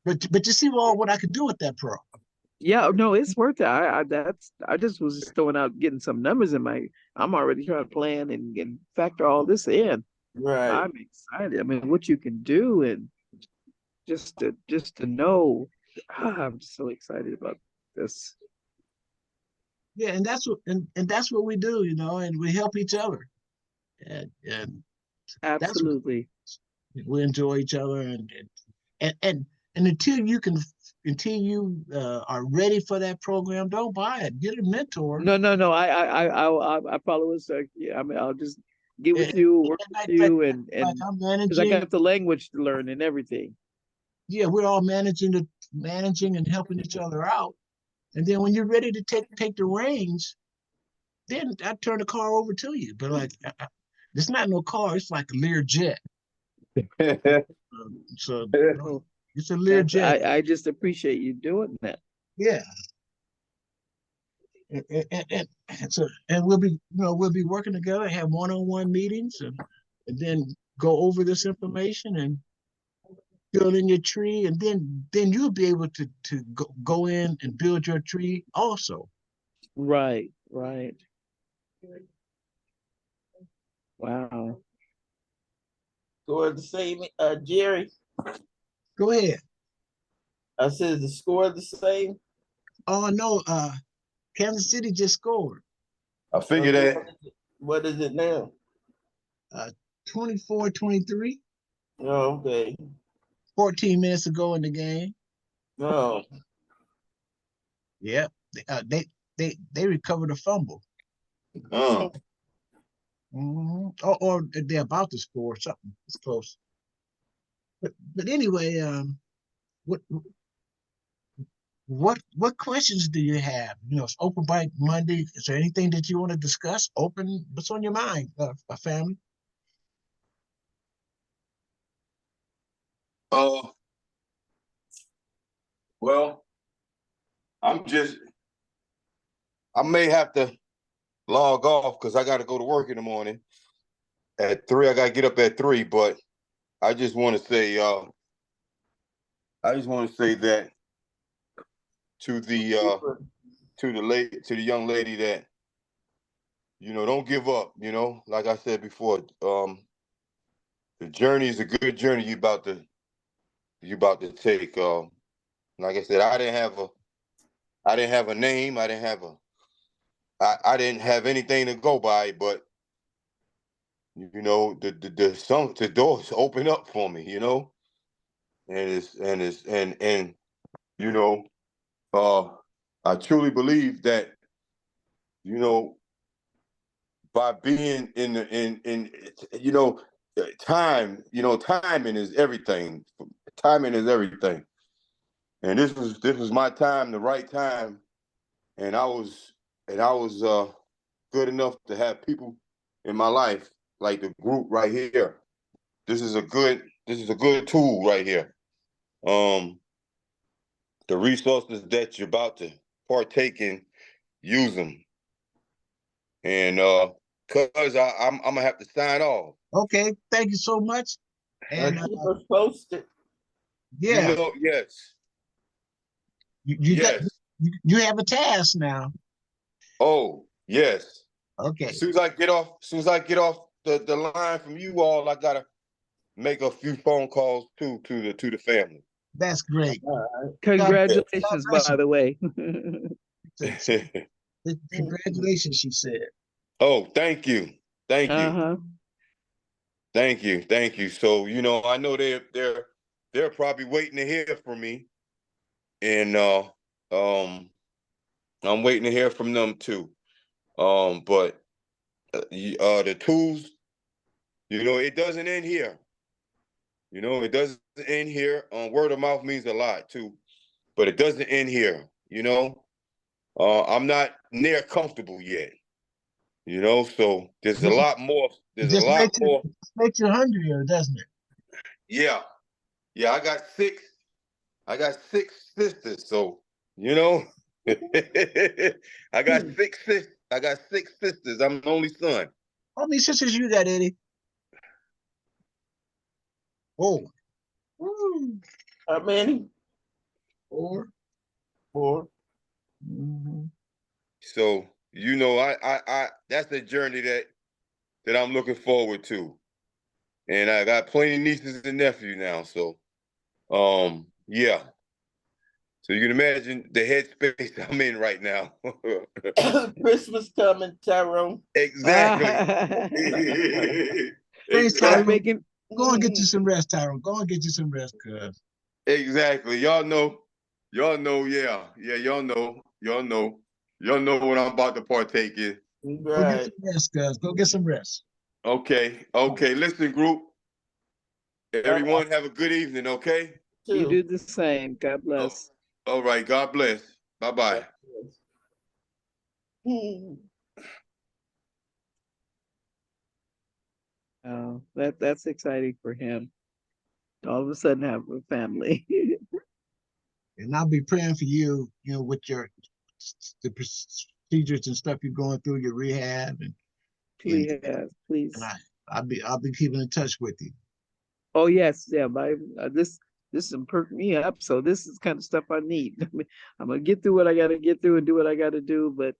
But you see what I could do with that pro. Yeah, no, it's worth it. I just was just throwing out getting some numbers in my. I'm already trying to plan and factor all this in. Right. I'm excited. I mean, what you can do and just to know, I'm so excited about this. Yeah, and that's what we do, you know, and we help each other. And that's what Absolutely. we enjoy each other and and and until you are ready for that program, don't buy it. Get a mentor. No. I follow us. Yeah, I mean, I'll just get with And, you, work with you, like and I'm because I managing. got the language to learn and everything. Yeah, we're all managing and helping each other out. And then when you're ready to take the reins, then I turn the car over to you. But like, it's not no car; it's like a Lear jet. So Oh, it's a Lear jet. I just appreciate you doing that. Yeah, and we'll be working together, have one-on-one meetings, and then go over this information and build in your tree, and then you'll be able to go in and build your tree also. Right, right. Wow. Score the same, Jerry. Go ahead. I said the score the same. Oh no, Kansas City just scored. I figured that. What is it now? 24-23, Oh, okay. 14 minutes ago in the game. No. Yeah, they recovered a fumble. Oh. Or they're about to score something. It's close. But anyway, what what questions do you have? You know, it's open mic Monday. Is there anything that you want to discuss? Open. What's on your mind, family? Uh, well, I'm just, I may have to log off because I got to go to work in the morning at 3. I got to get up at 3, but I just want to say, I just want to say that to the young lady that, you know, don't give up. You know, like I said before, the journey is a good journey you about to take. Like I said, I didn't have a name. I didn't have anything to go by, but you know, the doors open up for me, you know, and you know, uh, I truly believe that, you know, by being in you know, time, you know, timing is everything. Timing is everything, and this was my time, the right time, and I was good enough to have people in my life like the group right here. This is a good tool right here. Um, the resources that you're about to partake in, use them. And cause I'm gonna have to sign off. Okay, thank you so much. And Keep us posted. You yeah, know, yes, you got yes. you have a task now. Oh, yes. Okay, As soon as I get off the line from you all, I gotta make a few phone calls too to the family. that's great. God, God Congratulations, bless by the way. you. Congratulations, she said. Oh, thank you. Thank you. Uh-huh. Thank you. Thank you. So, you know, I know they're probably waiting to hear from me. And um I'm waiting to hear from them too. But the tools, you know, it doesn't end here. You know, it doesn't end here. Word of mouth means a lot too, but it doesn't end here. You know, I'm not near comfortable yet. You know, so there's a Just lot more. it There's a just lot more. makes you hungrier, doesn't it? Yeah, yeah. I got 6 sisters, so you know, I got Hmm. 6 sisters. I got 6 sisters. I'm the only son. How many sisters you got, Eddie? Oh, woo, How many? 4. 4. Mhm. So you know, that's the journey that I'm looking forward to, and I got plenty of nieces and nephews now. So, yeah. So you can imagine the headspace I'm in right now. Christmas coming, Tyrone. Exactly. Thanks, Are we Tyrone. Exactly. making? Go and get you some rest, Tyrone. Go and get you some rest, cuz. Exactly. Y'all know. Y'all know. Yeah. Yeah. Y'all know. Y'all know. Y'all know what I'm about to partake in. Go get Right. some rest, cuz. Go get some rest. Okay. Okay. Listen, group. All right, Everyone have a good evening. Okay. You too. do the same. God Oh, bless. all right. God bless. Bye bye. Hmm. That's exciting for him. All of a sudden have a family. And I'll be praying for you, with the procedures and stuff you're going through, your rehab, and Please, and please. I'll be keeping in touch with you. Oh yes, yeah. This is perk me up. So this is kind of stuff I need. I mean, I'm gonna get through what I got to get through and do what I got to do. But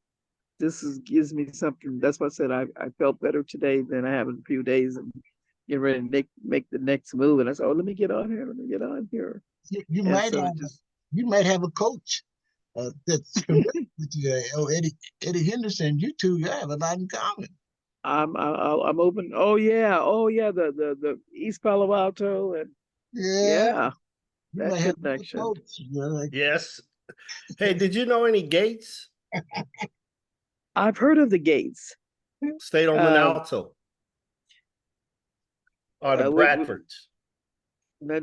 this is gives me something. That's why I said I felt better today than I have in a few days, and get ready to make the next move. And I said, oh, let me get on here. Let me get on here. You And might so have it just you might have a coach that's familiar with you. Oh, Eddie Henderson, you two have a lot in common. I'm open. Oh yeah. The East Palo Alto and Yeah, yeah, you that might have a connection. coach. Like, Yes. Hey, did you know any Gates? I've heard of the Gates. Stayed on Uh, Monalto or the what, Bradfords?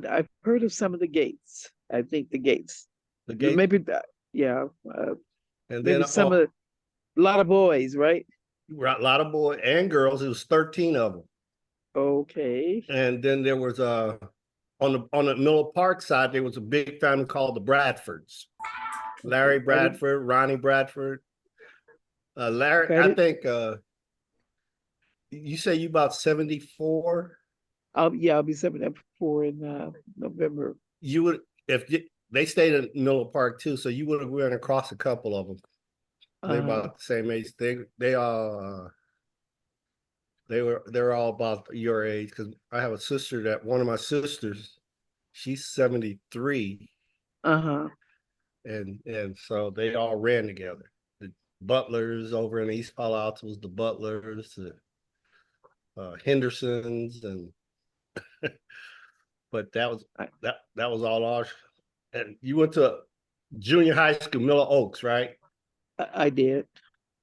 I've heard of some of the Gates. I think the Gates. The Gates, Maybe that. Yeah. and then Maybe some of a lot of boys, right? a lot of boys and girls. It was 13 of them, Okay. and then there was on the Miller Park side there was a big family called the Bradfords. Larry I didn't. Bradford, Ronnie Bradford, Larry. Okay. I think you say you about 74. I'll be 74 in November. You would if you, they stayed in Miller Park too, so you would have run across a couple of them. They're Uh, about the same age. They all they're all about your age because I have a sister that one of my sisters, she's 73, uh-huh. and so they all ran together. The Butlers over in East Palo Alto was the Butlers, the Hendersons, and but that was all ours. And you went to junior high school, Miller Oaks, right? I did.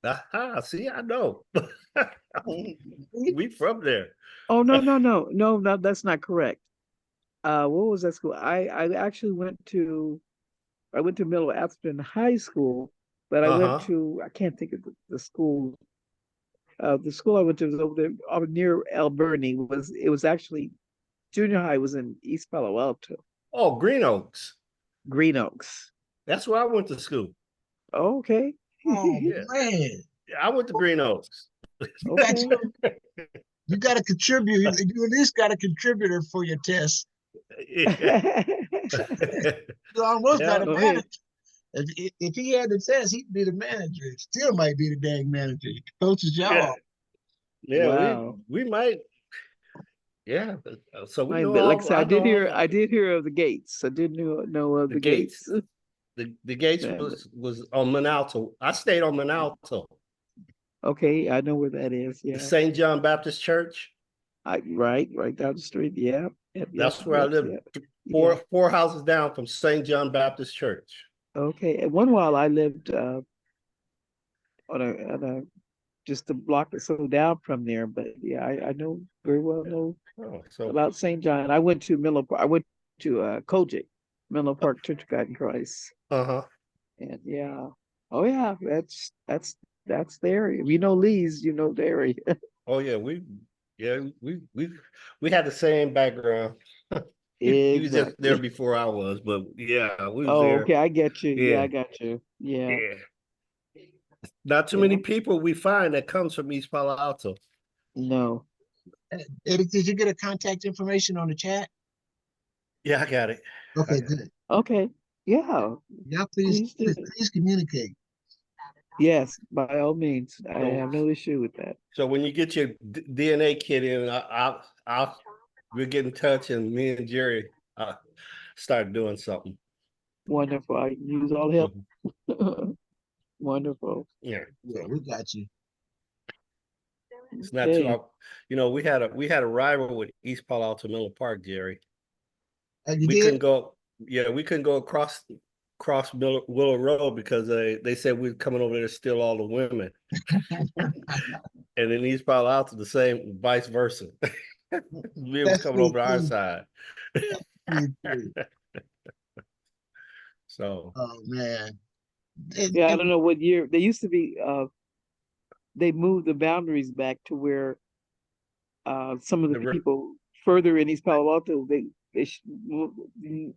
Aha, see, I know. We from there. Oh no, that's not correct. What was that school? I actually I went to Miller Atherton High School, but I went Uh-huh. to I can't think of the school. The school I went to was over there near Alberni. It was actually junior high was in East Palo Alto, Oh, Green Oaks. Green Oaks. That's where I went to school. Oh, okay. oh Yeah, man, I went to Green Oaks. you got Okay. you got to contribute. You at least got a contributor for your test. Yeah. You almost got Yeah, a Oh yeah. manager. If he had the test, he'd be the manager. He still might be the dang manager. He coaches yeah, y'all. yeah. Wow. We might. Yeah. So we My, know but like I all. said, I know all I y'all. did hear of the Gates. I did know of The the Gates. Gates The Gates family. was on Monalto. I stayed on Monalto. Okay, I know where that is. The Yeah. St. John Baptist Church. Right down the street. Yeah. That's where I lived. Yeah. Four houses down from St. John Baptist Church. Okay. At one while I lived on a just a block or so down from there, but yeah, I know very well know Oh, so about St. John. I went to I went to Kojic, Miller Park Church of God in Christ. uh-huh. And yeah. Oh yeah, that's the area. If you know Lee's, you know the area. Oh yeah, we had the same background. He was just there Exactly. before I was, but yeah, we was Oh, there. okay, I get you. Yeah, Yeah, I got you. Yeah, yeah. Not too many yeah. people we find that comes from East Palo Alto. No, Eddie, did you get a contact information on the chat? Yeah, I got it. I Okay, got it. good. okay. Yeah, Y'all please do. please communicate. Yes, by all means. I So, have no issue with that. so when you get your DNA kit in, we'll get in touch, and me and Jerry start doing something. Wonderful. I can use all help. Mhm. Wonderful. Yeah, Yeah, so we got you. it's not too. Okay. We had a rival with East Palo Alto Miller Park, Jerry. You We did? couldn't go. Yeah, we couldn't go across Willow Road because they said we were coming over there to steal all the women, and in East Palo Alto the same, vice versa. We was That's coming true over to our too. side. That's true too. So Oh man. Yeah, I don't know what year. They used to be they moved the boundaries back to where some of the the people further in East Palo Alto,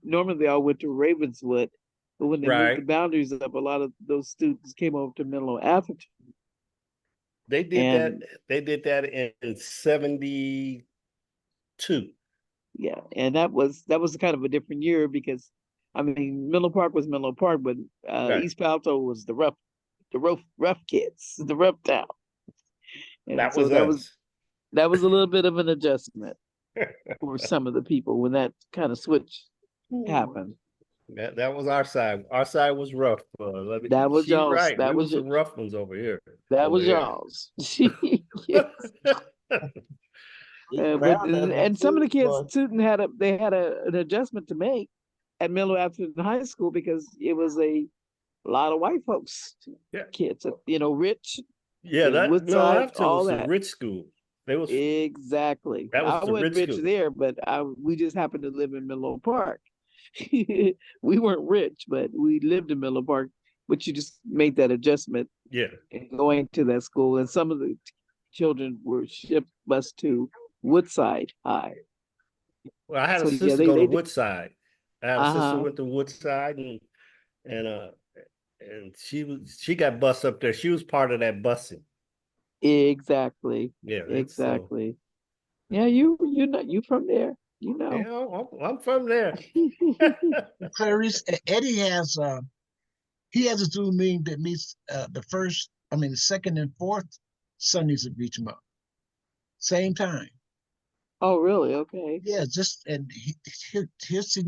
normally they all went to Ravenswood, but when they moved the right, boundaries up, a lot of those students came over to Menlo Atherton. they did that. And They did that in 72. yeah, and that was kind of a different year because I mean Menlo Park was Menlo Park, but Right, East Palo Alto was the rough kids, the rough town. And that so was that was us. that was a little bit of an adjustment for some of the people when that kind of switch happened. That was our side. Our side was rough. That was She's y'all's. right. We was some rough ones over here. That Over was here. y'all's. Yes. These But brown ugly and some of too, the kids boy. student had an adjustment to make at Miller Atherton High School because it was a lot of white folks Yeah, kids, rich yeah. in That Middle Woodside, Afton all was the that. rich school. They was Exactly. That was I the wasn't rich rich school. there, but we just happened to live in Menlo Park. We weren't rich, but we lived in Menlo Park. But you just made that adjustment Yeah. and going to that school. And some of the children were shipped bus to Woodside High. Well, I had a So yeah, sister they go to they did. Woodside. I had a sister Uh-huh. went to Woodside, and she got bus up there. She was part of that busing. Exactly. Yeah. So Exactly. Yeah, you from there. You know. yeah, I'm from there. Clarice, Eddie has he has a Zoom meeting that meets the second and fourth Sundays of each month. Same time. Oh, really? Okay. Yeah, he'll send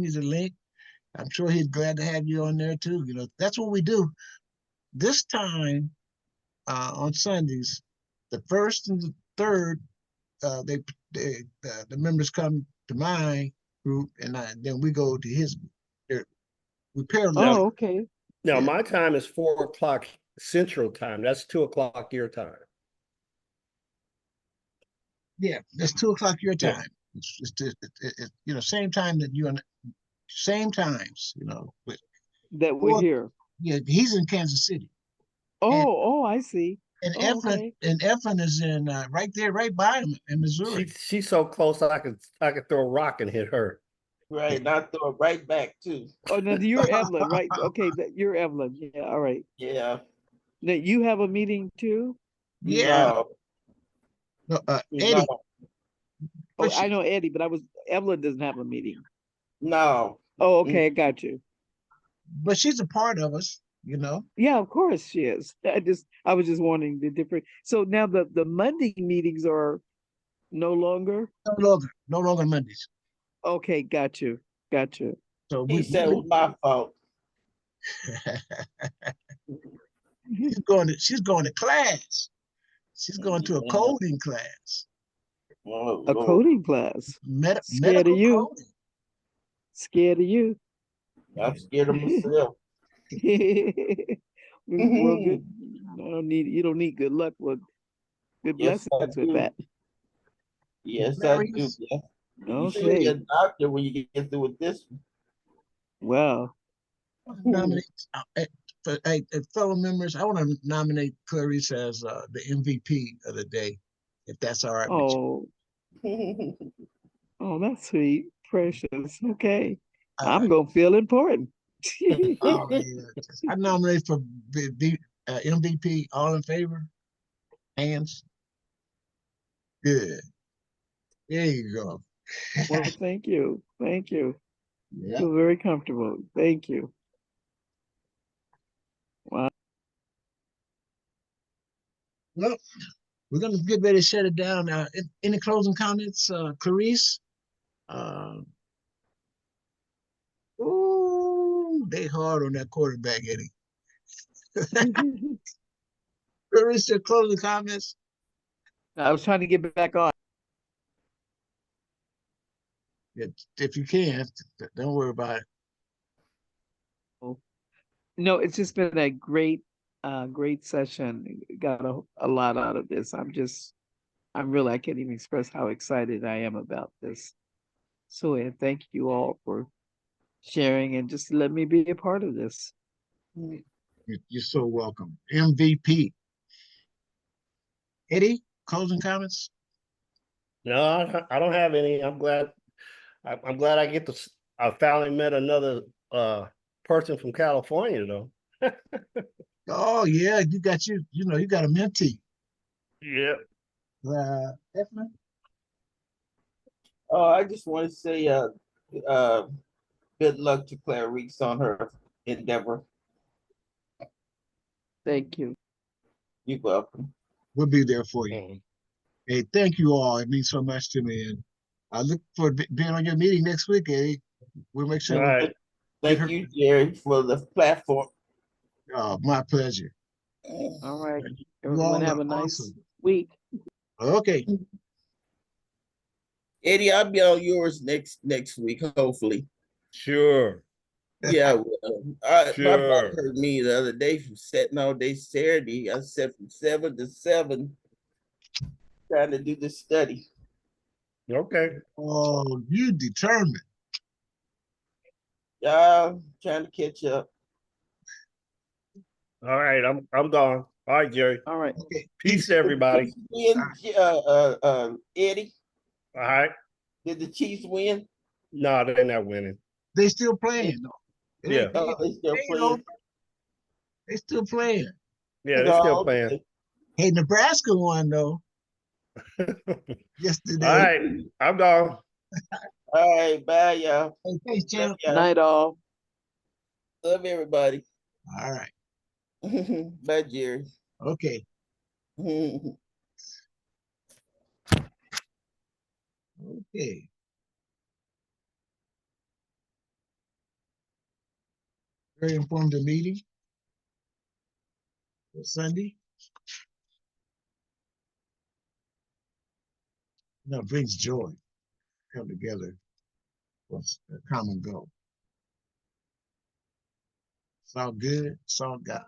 you the link. I'm sure he's glad to have you on there too. That's what we do. This time on Sundays, the first and the third, the members come to my group, and then we go to his group. We parallel. Now, Oh, okay. now Yeah, my time is 4 o'clock Central Time. That's 2 o'clock your time. yeah. That's 2 o'clock your Yeah. time. Same time that you on, same times. But That we're four, here. yeah, he's in Kansas City, and Oh, I see. and Oh, okay. Efren is in right there, right by him in Missouri. She's so close I could throw a rock and hit her. Right, and I throw it right back too. Oh, now you're Evelyn, right? Okay, you're Evelyn. Yeah, all right. Yeah. Now you have a meeting too? Yeah, No, no, no, Eddie, Oh, but I she, know Eddie, but Evelyn doesn't have a meeting. no. Oh, Mm, okay, I got you. but she's a part of us. Yeah, of course she is. I was just wondering the different. So now the Monday meetings are no longer. No longer Mondays. Okay, got you. Got you. So he said it was my fault. she's going to class. She's going to a Yeah. coding class, Oh A Lord, coding class. Scared of medical you. coding. Scared of you. I'm scared of myself. Well, good. You don't need good luck. Well, good Yes, I blessings with do. that. Yes, I do. Clarice, Yes. You should be a Okay. doctor when you get through with this Well, one. nominate fellow members. I want to nominate Clarice as the MVP of the day, if that's all right with you. oh, that's sweet. precious. Okay. All I'm right. gonna feel important. Oh, yeah. I nominate for MVP. All in favor? Hands? Good. There you go. Well, thank you. Thank you. Yeah. Feel very comfortable. Thank you. Wow. Well, we're gonna get ready to shut it down. Any closing comments, Clarice? Uh, ooh, they hard on that quarterback, Eddie. Clarice, your closing comments? I was trying to get back on. If you can, don't worry about it. No, it's just been a great session. Got a lot out of this. I can't even express how excited I am about this. So, and thank you all for sharing and just let me be a part of this. You're so welcome. MVP. Eddie, closing comments? No, I don't have any. I'm glad. I'm glad I get to. I finally met another person from California, though. Oh yeah, you got a mentee. Yeah. Efna? I just want to say good luck to Clarice on her endeavor. Thank you. You're welcome. We'll be there for you. Mhm. Hey, thank you all. It means so much to me. And I look forward to being on your meeting next week, Eddie. We'll make sure All we right. get her. Thank you, Jerry, for the platform. My pleasure. All right. You Everyone all have are a nice awesome. week. Okay. Eddie, I'll be on yours next week, hopefully. Sure. Yeah, my boss Sure. heard me the other day from sitting all day Saturday. I said from 7 to 7, trying to do this study. Okay. Oh, you determined. Yeah, trying to catch up. All right. I'm gone. All right, Jerry. All right. Okay. Peace, everybody. Win, Eddie, All right. did the Chiefs win? No, they're not winning. They still playing though. It Yeah. ain't, Oh, they still it ain't playing. over. They still playing. Yeah, they're still No, playing. okay. Hey, Nebraska won though All yesterday. right. I'm gone. All right, bye, y'all. Hey, thanks, Love champ. y'all. Night all. Love everybody. All right. Bye, Jerry. Okay. Okay. Very informative meeting for Sunday. No, it brings joy. Come together for a common goal. It's all good. It's all God.